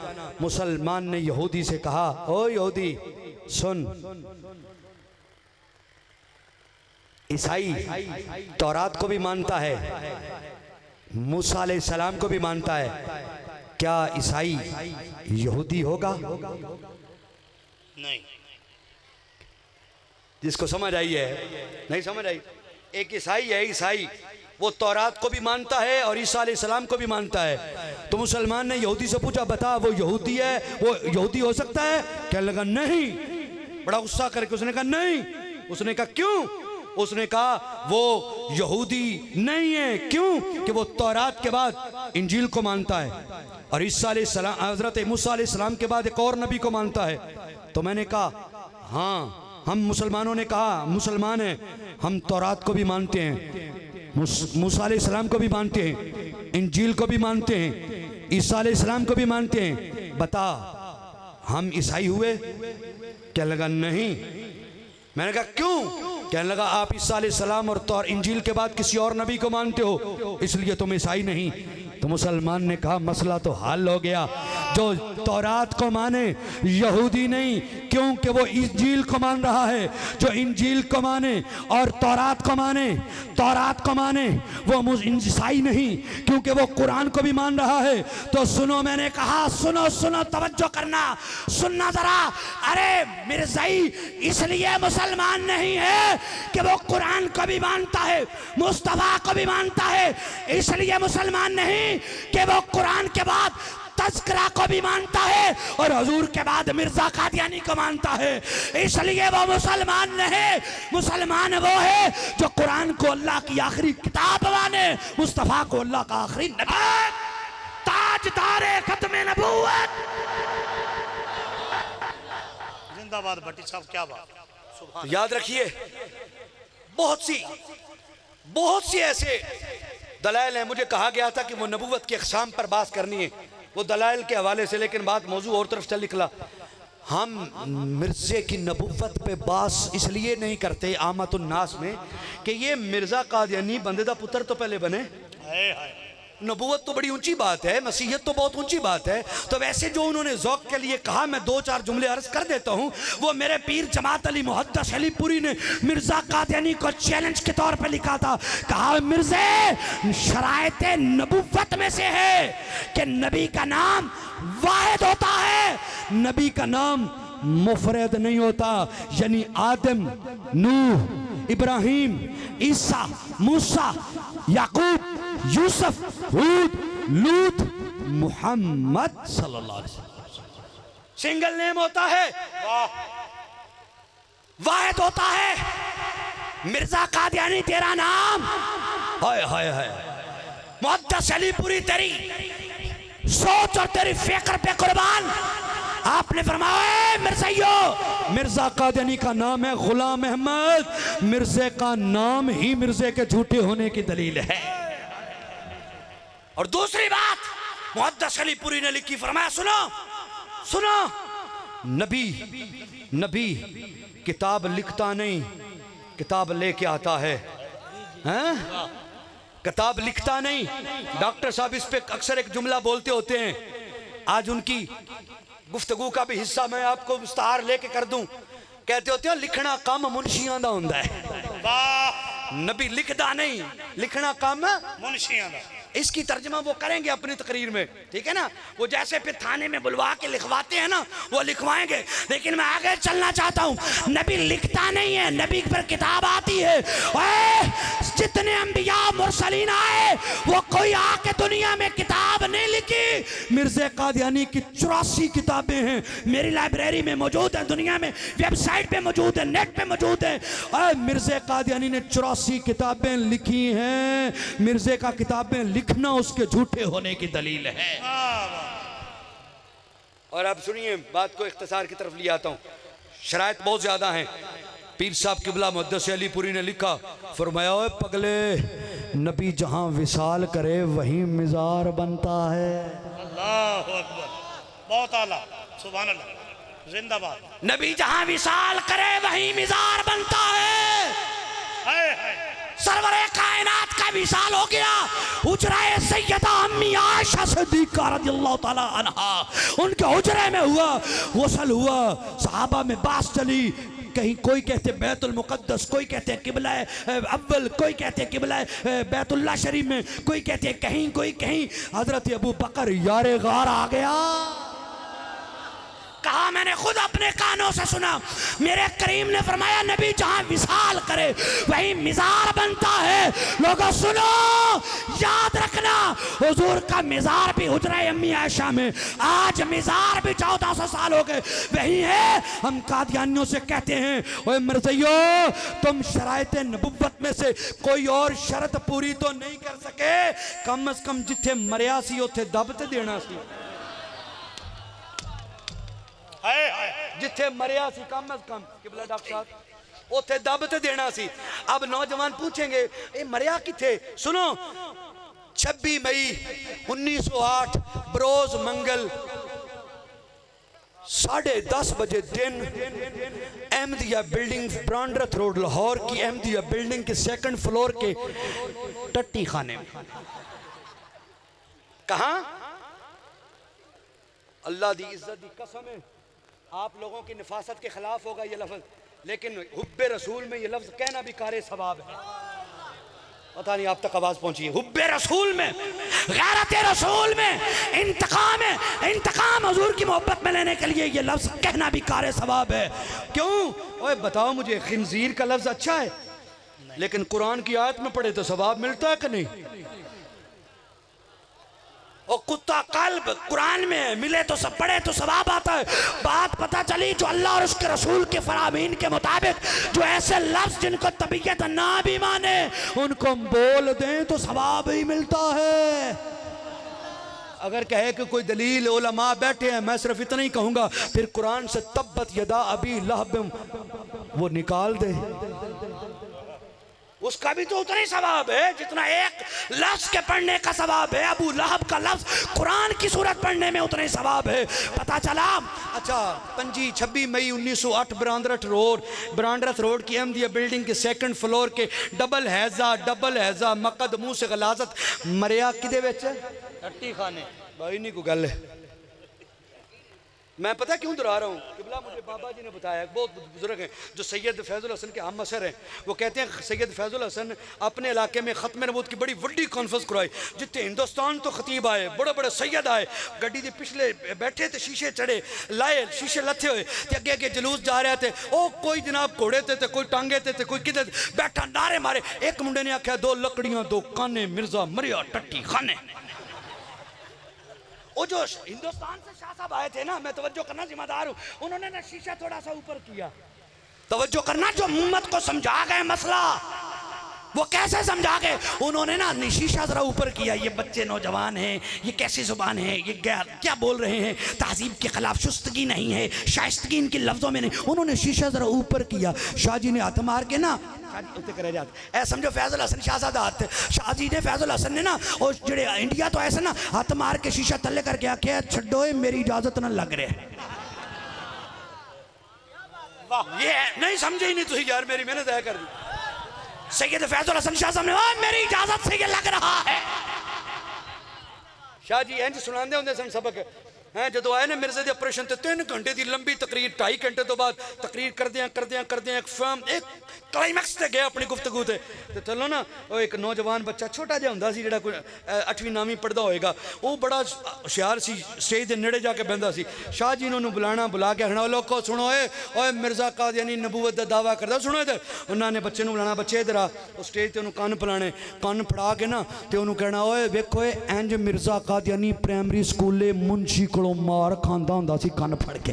मुसलमान ने यहूदी से कहा, ओ यहूदी सुन, ईसाई तौरात को भी मानता है, मूसा अलैहिस्सलाम को भी मानता है, क्या ईसाई यहूदी होगा? नहीं। जिसको समझ आई है, नहीं समझ आई? एक ईसाई है, ईसाई वो तौरात को भी मानता है और ईसा अलैहिस्सलाम को भी मानता है। तो मुसलमान ने यहूदी से पूछा बता वो यहूदी है, वो यहूदी हो सकता है? कहने लगा नहीं। बड़ा गुस्सा करके उसने कहा नहीं। उसने कहा क्यों? उसने कहा वो यहूदी नहीं है। क्यों? कि वो तौरात के बाद इंजील को मानता है और ईसा अलैहिस्सलाम, हजरत मूसा अलैहिस्सलाम के बाद एक और नबी को मानता है। तो मैंने कहा हाँ, हम मुसलमानों ने कहा मुसलमान हैं, हम तौरात को भी मानते हैं, मूसा अलैहिस्सलाम को भी मानते हैं, इंजील को भी मानते हैं, ईसा अलैहिस्सलाम को भी मानते हैं, बता हम ईसाई हुए? कहने लगा नहीं। मैंने कहा क्यों? कहने लगा आप ईसा अलैहिस्सलाम और इंजील के बाद किसी और नबी को मानते हो, इसलिए तुम ईसाई नहीं। तो मुसलमान ने कहा मसला तो हल हो गया। जो तौरात को माने यहूदी नहीं, क्योंकि वो इंजील को मान रहा है। जो इंजील को माने और तौरात को माने, तौरात को माने वो ईसाई नहीं, क्योंकि वो कुरान को भी मान रहा है। तो सुनो, मैंने कहा सुनो सुनो, तवज्जो करना, सुनना जरा। अरे मिर्ज़ाई इसलिए मुसलमान नहीं है कि वो कुरान को भी मानता है, मुस्तफा को भी मानता है, इसलिए मुसलमान नहीं कि वो कुरान के बाद तज़किरा को भी मानता है और हुजूर के बाद मिर्जा कादियानी को मानता है। इसलिए वो मुसलमान नहीं, मुसलमान वो है जो कुरान को अल्लाह की आखिरी किताब माने, मुस्तफा को अल्लाह का आखिरी नबी, ताजदारे खत्मे नबूवत। जिंदाबाद भट्टी साहब, क्या बात। सुभान। याद रखिए, बहुत सी ऐसे दलाइल हैं। मुझे कहा गया था कि वो नबूवत की अक़साम पर बात करनी है, वो दलाइल के हवाले से, लेकिन बात मौजू और तरफ चल निकला। हम मिर्ज़े की नबूवत पे बात इसलिए नहीं करते आमतुन्नास में कि ये मिर्ज़ा कादियानी बंदे दा पुत्र तो पहले बने। हाय हाय। नबूवत तो बड़ी ऊंची बात है, मसीहत तो बहुत ऊंची बात है। तो वैसे जो उन्होंने ज़ौक़ के लिए कहा, मैं 2-4 जुमले अर्ज कर देता हूँ। वो मेरे पीर जमात अली मुहद्दिस अलीपुरी ने मिर्ज़ा कादियानी को चैलेंज के तौर पे लिखा था। कहा मिर्ज़े शरायत नबूवत में से है कि नबी का नाम वाहिद होता है, नबी का नाम मुफरद नहीं होता। यानी आदम, नूह, इब्राहिम, ईसा, मूसा, याकूब, यूसुफ, हूद, लूत, मुहम्मद सल्लल्लाहु अलैहि वसल्लम सिंगल नेम होता है, वाहिद होता है। मिर्जा कादियानी तेरा नाम, हाय हाय हाय, मुहद्दिस अलीपुरी तेरी सोच और तेरी फिक्र पे कुर्बान। आपने फरमाया मिर्ज़ाइयो, मिर्जा कादियानी का नाम है गुलाम अहमद, मिर्जे का नाम ही मिर्जे के झूठे होने की दलील है। और दूसरी बात मुहद्दिस अलीपुरी ने लिखी, फरमाया सुनो सुनो, नबी किताब लिखता नहीं, किताब लेके आता है। हैं? किताब लिखता नहीं। डॉक्टर साहब इस पे अक्सर एक जुमला बोलते होते हैं, आज उनकी गुफ्तगू का भी हिस्सा मैं आपको विस्तार लेके कर दूं। कहते होते हैं लिखना काम मुंशियां दा हुंदा है। वाह। नबी लिखदा नहीं, लिखना काम मुंशियां दा। इसकी तर्जमा वो करेंगे अपनी तकरीर में, ठीक है ना। वो जैसे फिर थाने में बुलवा के लिखवाते हैं ना, वो लिखवाएंगे। लेकिन मैं आगे चलना चाहता हूँ, नबी लिखता नहीं है, नबी पर किताब आती है। जितने अंबिया मुरसलीन आए, वो कोई आके दुनिया में किताब नहीं लिखी। मिर्ज़ा कादियानी की 84 किताबें हैं, मेरी लाइब्रेरी में मौजूद है, दुनिया में वेबसाइट पे मौजूद है, नेट पे मौजूद है। मिर्ज़ा कादियानी ने 84 किताबें लिखी हैं। मिर्ज़ा का किताबें लिखना उसके झूठे होने की दलील है। और अब सुनिए, बात को इख्तिसार की तरफ ले आता हूं। शराइत बहुत ज्यादा हैं। पीर साहब किबला मुहद्दिस अलीपुरी ने लिखा, फरमाया ओए पगले, नबी जहां विसाल करे वहीं मिजार बनता है। अल्लाहु अकबर, बहुत आला, सुभान अल्लाह, जिंदाबाद। नबी जहां विसाल करे वहीं मिजार बनता है। हाय हाय। सरवरे कायनात का विसाल हो गया, हुजरा सैयदा अम्मी आयशा सिद्दीक़ा रज़ियल्लाहु ताला अन्हा, उनके हुजरे में हुआ, वसल हुआ, सहाबा में बात चली। कहीं कोई कहते बैतुल मुक़द्दस, कोई कहते किबला अव्वल, कोई कहते किबला बैतुल्लाह शरीफ में, कोई कहते कहीं, कोई कहीं। हजरत अबू बकर यारे गार आ गया। कहा मैंने खुद अपने कानों से सुना, मेरे करीम ने फरमाया नबी जहां विसाल करे वहीं मिजार बनता है। लोगों सुनो, याद रखना, हुजूर का मिजार भी हुजरा अम्मी आयशा में, आज मिजार भी 1400 साल हो गए वही है। हम कादियानियों से कहते हैं, ओए मिर्ज़ाइयो, तुम शराइत नबुव्वत में से कोई और शर्त पूरी तो नहीं कर सके, कम से कम जिथे मरिया सी उथे दब ते देना सी। जिथे मरिया सी कम अज कम, किबला डॉक्टर साहब, उथे दब ते देना सी। अब नौजवान पूछेंगे ए मरिया किथे? सुनो, 26 मई 1908 बरोज मंगल 10:30 बजे दिन अहमदिया बिल्डिंग, ब्रांडरथ रोड लाहौर की अहमदिया बिल्डिंग के 2nd फ्लोर के टट्टी खाने में। कहा? अल्लाह दी इज्जत दी कसम है, आप लोगों की निफासत के खिलाफ होगा ये लफ्ज, लेकिन हुब्बे रसूल में ये लफ्ज कहना भी कारे सवाब है। पता नहीं आप तक आवाज पहुंची है। हुब्बे रसूल में, गैरत रसूल में इंतकाम है, इंतकाम हुजूर की मोहब्बत में लेने के लिए ये लफ्ज कहना भी कारे सवाब है। क्यों? ओए बताओ मुझे, खिंजीर का लफ्ज अच्छा है, लेकिन कुरान की आयत में पढ़े तो सवाब मिलता है कि नहीं? और कुत्ता कल्ब कुरान में है, मिले तो सब पढ़े तो सवाब आता है। बात पता चली जो अल्लाह और उसके रसूल के फरामीन के मुताबिक जो ऐसे लफ्ज जिनको तबीयत ना भी माने उनको हम बोल दें तो सवाब ही मिलता है। अगर कहे कि कोई दलील उलमा बैठे हैं, मैं सिर्फ इतना ही कहूंगा फिर कुरान से तब्बत यदा अबी लहब वो निकाल दे, उसका भी तो उतना ही सवाब है जितना एक लफ्ज के पढ़ने का सवाब है। अबू लहब का लफ्ज कुरान की सूरत पढ़ने में उतना ही सवाब है। पता चला। अच्छा 26 मई 1908 ब्रांडरथ रोड की अहमदिया बिल्डिंग के सेकंड फ्लोर के डबल हैजा मकद मुंह से गलाजत मरिया किदे विच टट्टी खाने भाई नहीं कोई गल है। मैं पता क्यों दोहरा रहा हूँ, किबला मुझे बाबा जी ने बताया, बहुत बुजुर्ग हैं जो सैयद फैजुल हसन के हम असर हैं, वो कहते हैं सैयद फैजुल हसन अपने इलाके में ख़त्म नबूवत की बड़ी वड्डी कॉन्फ्रेंस करवाई जितने हिंदुस्तान तो खतीब आए, बड़े बड़े सैयद आए, गड्डी के पिछले बैठे थे, शीशे चढ़े लाए, शीशे लथे हुए थे, अगे अगे जलूस जा रहे थे। ओ कोई जनाब घोड़े थे, कोई टांगे थे, कोई किधर बैठा नारे मारे। एक मुंडे ने आख्या 2 लकड़ियाँ 2 काने मिर्जा मरिया टट्टी खाने। वो जो हिंदुस्तान से शाह साहब आए थे ना, मैं तवज्जो करना जिम्मेदार हूँ, उन्होंने ना शीशा थोड़ा सा ऊपर किया। तवज्जो करना, जो उम्मत को समझा गए मसला वो कैसे समझा गए, उन्होंने ना शीशा जरा ऊपर किया। ये बच्चे नौजवान हैं, ये कैसी जुबान है, ये क्या बोल रहे हैं, तहजीब के खिलाफ शुस्तगी नहीं है, शाइस्तगी इनके लफ्जों में नहीं। उन्होंने शीशा जरा ऊपर किया, शाह जी ने हाथ मार के ना समझो फैजुल हसन शाहजादा हाथ, शाह जी ने फैजुल हसन ने ना और जेड़े इंडिया तो ऐसे ना हाथ मार के शीशा तले करके आख्या छड्डो मेरी इजाजत ना लग रहा है। ये नहीं समझे ही नहीं तुम यार, मेरी मेहनत है कर दी। सैयद फैजुल हसन शाह साहब ने मेरी इजाजत से ये लग रहा है। शाह जी इंज सुनाते होंगे सन सबक हैं, जो आए ना मिर्जे के ऑपरेशन से 3 घंटे की लंबी तकरीर, 2.5 घंटे तो बाद तकरीर करदे एक फर्म एक क्लाइमैक्स से गए अपनी गुफ्तगू से। तो चलो ना वो एक नौजवान बच्चा छोटा जिहा हुंदा सी जिहड़ा कोई 8वीं 9वीं पढ़दा होएगा, वो बड़ा होशियार सी, स्टेज के नेड़े जाके बहंदा सी। शाह जी ने उन्होंने बुला के आखना लोगो सुनो ओए मिर्जा कादियानी नबूवत का दावा करदा, सुनो इधर। उन्होंने बच्चे को बुलाना, बच्चे इधर आ, उस स्टेज से उन्होंने कन्न पिलाने, कन्न फड़ा के ना तो उन्होंने कहना ओए वेखो इंज मिर्जा कादियानी प्राइमरी स्कूले मुंशी को मार खांदा हुंदा सी कन्न फड़ के।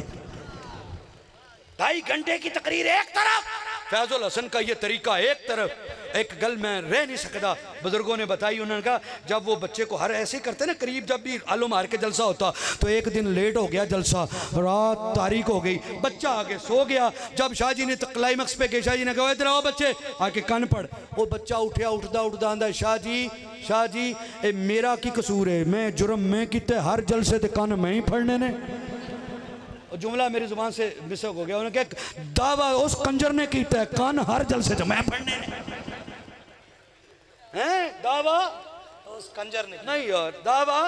2.5 घंटे की तकरीर एक तरफ, फैजुल हसन का ये तरीका एक तरफ। एक गल मैं रह नहीं सकता, बुजुर्गों ने बताई, उन्होंने कहा जब वो बच्चे को हर ऐसे करते ना करीब, जब भी आलू मार के जलसा होता तो एक दिन लेट हो गया जलसा, रात तारीख हो गई, बच्चा आगे सो गया। जब शाह जी ने क्लाइमैक्स पे गए, शाह जी ने कहा इधर आओ बच्चे, आके कन्न पढ़। वो बच्चा उठा उठदा आंदा शाह जी ए मेरा की कसूर है, मैं जुर्म में किते हर जलसे ते कन्न मैं ही फड़ने ने। जुमला मेरी जुबान से मिसक हो गया। उन्होंने कहा दावा उस कंजर ने कीता है, कान हर जलसे जो मैं पढ़ने हैं, दावा उस कंजर ने नहीं यार, दावा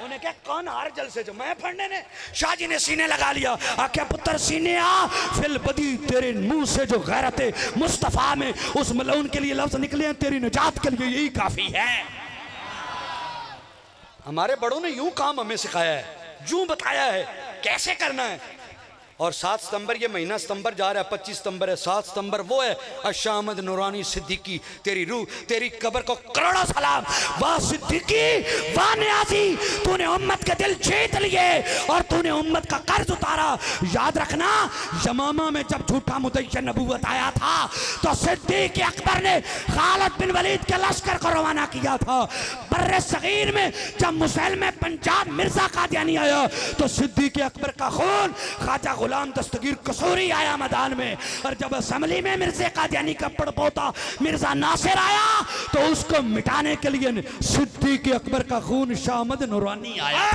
उन्हें क्या कान हर जलसे जो मैं पढ़ने ने। शाह जी ने सीने लगा लिया, आख्या पुत्र सीने आ, फिल बदी तेरे मुंह से जो गैरत मुस्तफा में उस मलऊन के लिए लफ्ज निकले हैं, तेरी निजात के लिए यही काफी है। हमारे बड़ों ने यूं काम हमें सिखाया है, यूं बताया है कैसे करना है। और 7 सितंबर, ये महीना सितंबर जा रहा है, 25 सितंबर है, 7 सितंबर वो है अशाह अहमद नूरानी सिद्दीकी, तेरी रूह तेरी कब्र को करोड़ों सलाम। वाह सिद्दीकी, वाह न्याजी, तूने उम्मत के दिल जीत लिए और तूने उम्मत का कर्ज उतारा। याद रखना यमामा में जब झूठा मुद्दई नबूवत आया था तो सिद्दीक अकबर ने खालिद बिन वलीद के लश्कर को रवाना किया था। बर्रे सगीर में जब मुसलमान पंजाब मिर्जा कादियानी आया तो सिद्दीक अकबर का खून ख्वाजा गुलाम दस्तगीर कसूरी आया मैदान में, और जब असेंबली में मिर्जा कादियानी का पड़पोता मिर्जा नासिर आया तो उसको मिटाने के लिए सिद्दीक अकबर का खून शाह अहमद नूरानी आया।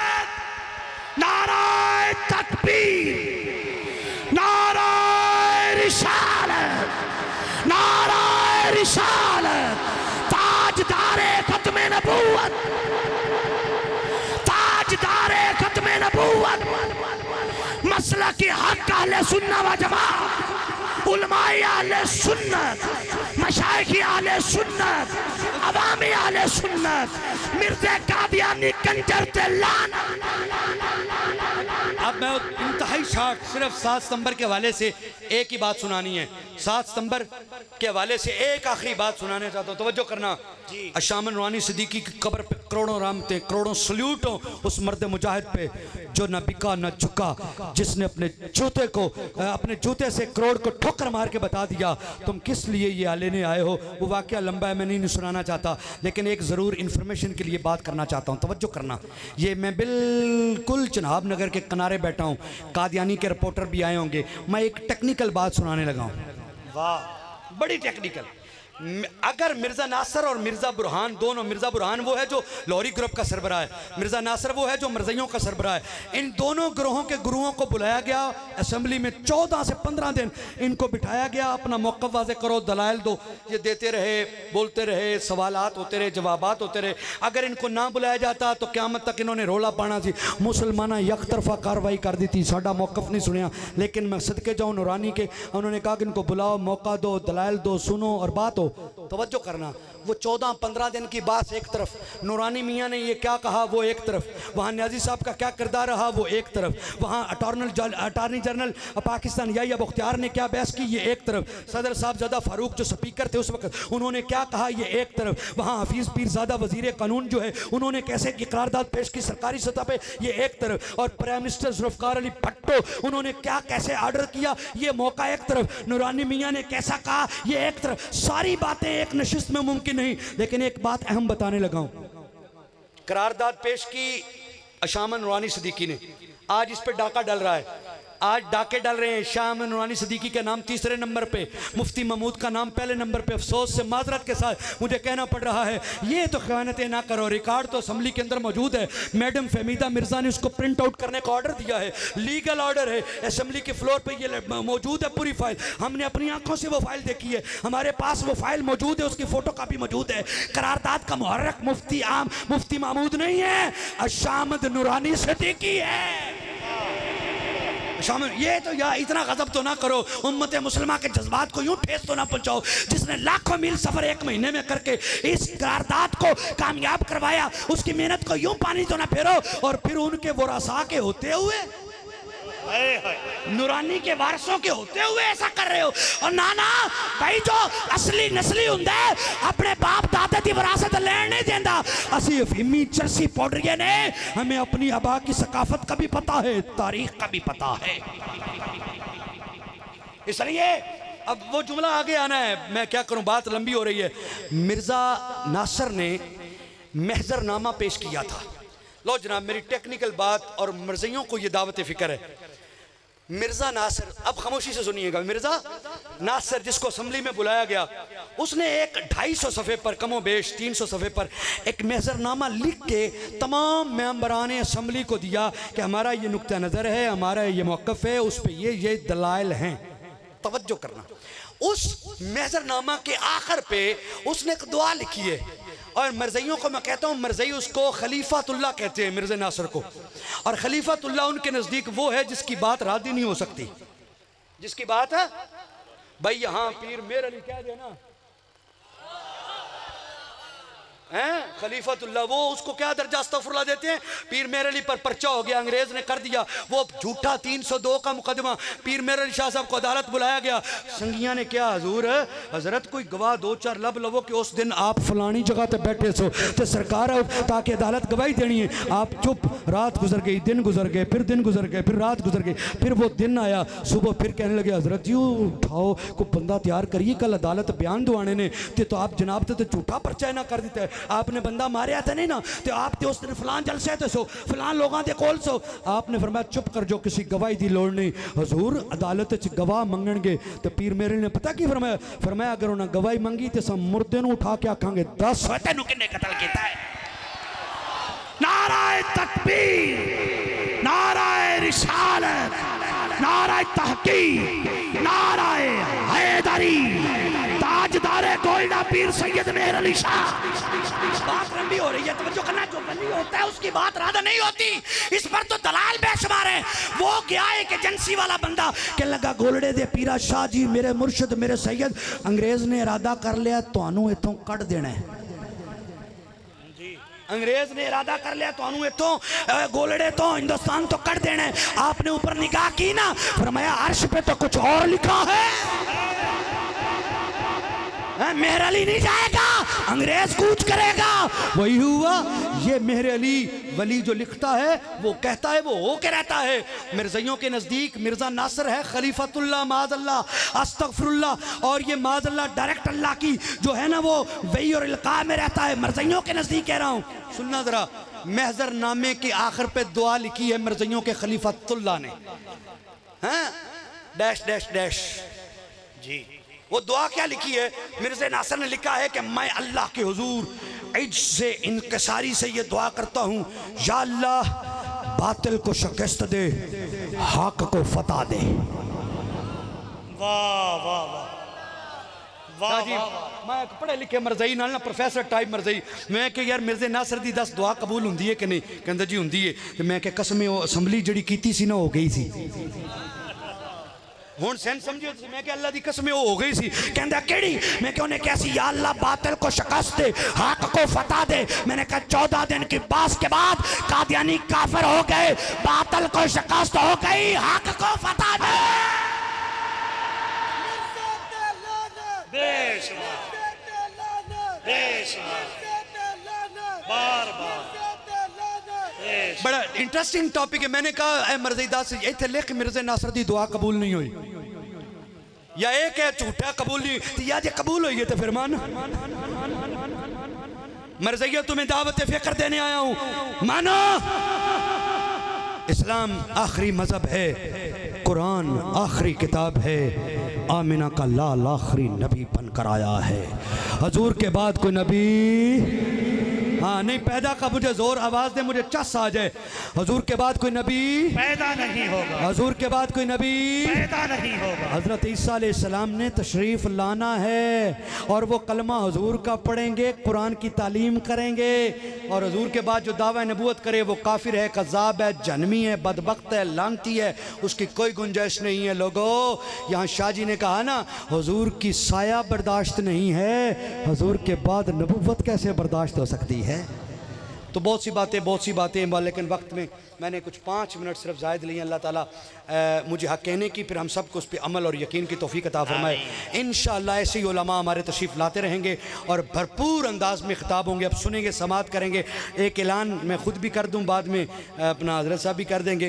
नाराए तकबीर, नाराए रिसालत, नाराए रिसालत, ताजदारे खत्मे नबूवत, ताजदारे खत्मे नबूवत, मसला की हक अहले सुन्नत व जमात, उलमाए अहले सुन्नत, मशाइख अहले सुन्नत, अवामी अहले सुन्नत, मिर्जा कादियानी कंजर ते लाना। अब मैं इंतहाई शार्ट सिर्फ 7 सितंबर के हवाले से एक ही बात सुनानी है। 7 सितंबर के हवाले से एक आखिरी बात सुनाने चाहता हूँ, तवज्जो करना। अशाम नूरानी सिद्दीकी की कब्र पे करोड़ों रामतें, करोड़ों सल्यूट हो उस मर्द मुजाहिद पे जो न बिका न झुका, जिसने अपने जूते से करोड़ को ठोकर मार के बता दिया तुम किस लिए ये लेने आए हो। वो वाकया लंबा है, मैं नहीं सुनाना चाहता, लेकिन एक ज़रूर इन्फॉर्मेशन के लिए बात करना चाहता हूँ, तवज्जो करना। ये मैं बिल्कुल चनाब नगर के किनारे बैठा हूँ, कादियानी के रिपोर्टर भी आए होंगे। मैं एक टेक्निकल बात सुनाने लगा हूँ, वाह, बड़ी टेक्निकल। अगर मिर्ज़ा नासर और मिर्ज़ा बुरहान दोनों, मिर्ज़ा बुरहान वो है जो लाहौरी ग्रुप का सरबराह है, मिर्ज़ा नासर वो है जो मरज़इयों का सरबराह है, इन दोनों ग्रोहों के गुरुओं को बुलाया गया असेंबली में। 14 से 15 दिन इनको बिठाया गया, अपना मौक़िफ़ वाज़े करो, दलाइल दो। ये देते रहे, बोलते रहे, सवालात होते रहे, जवाबात होते रहे। अगर इनको ना बुलाया जाता तो क़यामत तक इन्होंने रोला पाना सी, मुसलमाना यकतरफा कार्रवाई कर दी थी, साडा मौक़िफ़ नहीं सुनिया। लेकिन मैं सदके जाऊँ नूरानी के, उन्होंने कहा कि इनको बुलाओ, मौका दो, दलाइल दो, सुनो और बात हो। तवज्जो करना, वो 14-15 दिन की बात एक तरफ, नूरानी मियाँ ने ये क्या कहा वो एक तरफ, वहाँ न्याजी साहब का क्या किरदार रहा वो एक तरफ, वहाँ अटार्नी जनरल पाकिस्तान याहिया बख्तियार ने क्या बहस की ये एक तरफ, सदर साहब ज़ादा फारूक जो स्पीकर थे उस वक्त उन्होंने क्या कहा ये एक तरफ, वहाँ हफीज़ पीरज़ादा वज़ीर कानून जो है उन्होंने कैसे की करारदाद पेश की सरकारी सतह पर ये एक तरफ, और प्राइम मिनिस्टर ज़ुल्फ़िकार अली भुट्टो उन्होंने क्या कैसे आर्डर किया ये मौका एक तरफ, नूरानी मियाँ ने कैसा कहा ये एक तरफ। सारी बातें एक नशिस्त में मुमकिन नहीं, लेकिन एक बात अहम बताने लगा हूं। करारदाद पेश की अशाम नूरानी सिद्दीकी ने, आज इस पे डाका डल रहा है, आज डाके डल रहे हैं। शाम नूरानी सिद्दीकी का नाम तीसरे नंबर पे, मुफ्ती महमूद का नाम पहले नंबर पे। अफसोस से माजरत के साथ मुझे कहना पड़ रहा है, ये तो ख़यानतें ना करो। रिकॉर्ड तो असम्बली के अंदर मौजूद है, मैडम फहमीदा मिर्ज़ा ने उसको प्रिंट आउट करने का ऑर्डर दिया है, लीगल ऑर्डर है, असम्बली के फ्लोर पर ये मौजूद है पूरी फाइल। हमने अपनी आंखों से वो फाइल देखी है, हमारे पास वो फाइल मौजूद है, उसकी फ़ोटो कापी मौजूद है। करारदाद का मुहर्रक मुफ्ती आम मुफ्ती महमूद नहीं है, अशाम नूरानी सिद्दीकी है। शामिल ये तो या इतना गजब तो ना करो, उम्मत मुसलमान के जज्बात को यूं ठेस तो ना पहुंचाओ, जिसने लाखों मील सफर 1 महीने में करके इस करारदाद को कामयाब करवाया, उसकी मेहनत को यूं पानी तो ना फेरो और फिर उनके वरासा के होते हुए, नूरानी के वारसों के होते हुए ऐसा कर रहे हो। और नाना भाई जो असली नस्ली हुंदा है अपने बाप दादा की विरासत लेने नहीं देता। असी अफीमी चरसी पाउडरिये ने, हमें अपनी आबा की सकाफत का भी पता है, तारीख का भी पता है। इसलिए अब वो जुमला आगे आना है, मैं क्या करूं, बात लंबी हो रही है। मिर्जा नासर ने महजरनामा पेश किया था। लो जनाब, मेरी टेक्निकल बात और मर्जियों को ये दावत फिक्र है। मिर्ज़ा नासर, अब खामोशी से सुनिएगा, मिर्ज़ा नासर जिसको असम्बली में बुलाया गया, उसने एक 250 सफ़े पर, कमो बेश 300 सफ़े पर एक महजरनामा लिख के तमाम मेंबरान असम्बली को दिया कि हमारा ये नुक्ता नज़र है, हमारा ये मौक़िफ़ है, उस पर ये दलाइल हैं। तवज्जो करना, उस महजरनामा के आखिर पे उसने एक दुआ लिखी है, और मरज़इयों को मैं कहता हूँ, मरज़ई उसको खलीफातुल्लाह कहते हैं मिर्ज़ा नासर को, और खलीफातुल्लाह उनके नज़दीक वो है जिसकी बात रादी नहीं हो सकती, जिसकी बात है भाई यहाँ पीर मेर अली कह देना हैं खलीफातुल्लाह, वो उसको क्या दर्जा अस्तग़फ़िरुल्लाह देते हैं, पीर मेर अली पर पर्चा हो गया, अंग्रेज़ ने कर दिया वो झूठा 302 का मुकदमा, पीर मेर अली शाह साहब को अदालत बुलाया गया। संगिया ने क्या, हजूर हजरत कोई गवाह 2-4 लब लवो कि उस दिन आप फलानी जगह पे बैठे सो तो सरकार ताकि अदालत गवाही देनी है, आप चुप, रात गुजर गई, दिन गुजर गए, फिर दिन गुजर गए, फिर रात गुजर गई, फिर वो दिन आया सुबह, फिर कहने लगे हजरत यूँ उठाओ को बंदा तैयार करिए, कल अदालत बयान दुआने ने तो आप जनाब तो झूठा पर्चा ना कर दिता है, आपने बंदा मारिया था नहीं ना, तो आप ते उस दिन फलान जलसे तो सो फलान लोगों के कोल सो। आपने फरमाया चुप कर जो, किसी गवाही की लोड़ नहीं। हजूर अदालत च गवाह मंगणगे तो पीर मेरे ने पता की फरमाया, फरमाया अगर उन्हें गवाही मंगी तो सब मुर्दे नूं उठा के आखांगे 10 तेनू किन्ने कत्ल किया है। नाराए तकबीर, नाराए रिसालत, नाराए तहकीक, नाराए हैदरी, ताजदारे गोल्डा पीर सैयद मेहर अली शाह। बात लंबी हो रही है, तवज्जो करना, जो बनी होता है उसकी बात राधा नहीं होती, इस पर तो दलाल बेशुमार है। वो गया एक एजेंसी वाला बंदा के लगा गोलड़े दे पीरा शाह जी मेरे मुर्शिद मेरे सैयद, अंग्रेज ने इरादा कर लिया तुहानू इथों कट देना है। अंग्रेज ने इरादा कर लिया तो इतों गोलड़े तो हिंदुस्तान तो कर देना है। आपने ऊपर निगाह की ना, फरमाया अर्श पे तो कुछ और लिखा है, मेहर अली नहीं जाएगा, अंग्रेज कूच करेगा। वही हुआ, ये मेहर अली वली जो लिखता है वो कहता है, वो होके रहता है। मिर्ज़इयों के नज़दीक मिर्ज़ा नासिर है खलीफतुल्लाह माज़अल्लाह अस्तग़फिरुल्लाह, और ये माज़अल्लाह डायरेक्ट अल्लाह की जो है ना वो वही और इल्का में रहता है। मिर्ज़इयों के नज़दीक कह रहा हूँ, सुनना ज़रा, महज़र नामे के आखिर पे दुआ लिखी है मिर्ज़इयों के खलीफतुल्लाह ने, हैं डैश डैश डैश जी। वो दुआ क्या लिखी है? मिर्ज़ा नासिर ने लिखा है कि मैं अल्लाह के हुजूर इज्ज से इनकसारी से ये दुआ करता हूँ, या अल्लाह बातिल को शिकस्त दे, हक को फतह दे। वाह वाह वाह वाह जी, मैं पढ़े लिखे मरज़ई नाल ना प्रोफेसर टाइप मरज़ई, मैं कि यार मिर्ज़ा नासिर दी 10 दुआ कबूल हुंदी है कि नहीं? कहंदा जी हुंदी है। ते मैं कि कसम वो असम्बली जड़ी कीती सी ना हो गई सी। हुण सैन समझियो, मैं कि अल्लाह दी कसम हो गई सी। कहंदा केड़ी? मैं कि उन्हें कैसी, या अल्लाह बातिल को शिकस्त दे, हक को फतह दे। मैंने कहा 14 दिन की बास के बाद कादियानी काफिर हो गए, बातिल को शिकस्त हो गई, हक को फतह दे। बेशुमार बेशुमार बार बार बड़ा इंटरेस्टिंग टॉपिक है। मैंने कहा मर्ज़ीदा से इतने लिख मिर्ज़ा नासिर दी दुआ कबूल नहीं हुई, या एक है झूठा कबूल नहीं, तो या जे कबूल हुई है तो फिर मान। मर्ज़िया तुम्हें दावत फ़िक्र देने आया हूँ, मानो। इस्लाम आखिरी मजहब है, कुरान आखिरी किताब है, आमिना का लाल आखिरी नबी बनकर आया है। हजूर के बाद कोई नबी, हाँ नहीं पैदा का मुझे जोर आवाज दे, मुझे चस आ जाए। हजूर के बाद कोई नबी पैदा नहीं होगा, हजूर के बाद कोई नबी पैदा नहीं होगा। हजरत ईसा अलैहिस्सलाम ने तशरीफ लाना है और वो कलमा हजूर का पढ़ेंगे, कुरान की तालीम करेंगे, और हजूर के बाद जो दावा नबूवत करे वो काफिर है, कज़ाब है, जन्मी है, बदबख्त है, लानती है, उसकी कोई गुंजाइश नहीं है। लोगों, यहाँ शाह जी ने कहा ना हजूर की साया बर्दाश्त नहीं है, हजूर के बाद नबूवत कैसे बर्दाश्त हो सकती है? तो बहुत सी बातें, लेकिन वक्त में मैंने कुछ 5 मिनट सिर्फ ज़ायद लिए। अल्लाह ताला मुझे हक कहने की, फिर हम सबको उस पर अमल और यकीन की तौफीक अता फरमाए। इंशाअल्लाह ऐसे ही उलमा हमारे तशरीफ़ लाते रहेंगे और भरपूर अंदाज में खिताब होंगे। अब सुनेंगे, समात करेंगे। एक ऐलान मैं ख़ुद भी कर दूँ, बाद में अपना हज़रत साहब भी कर देंगे।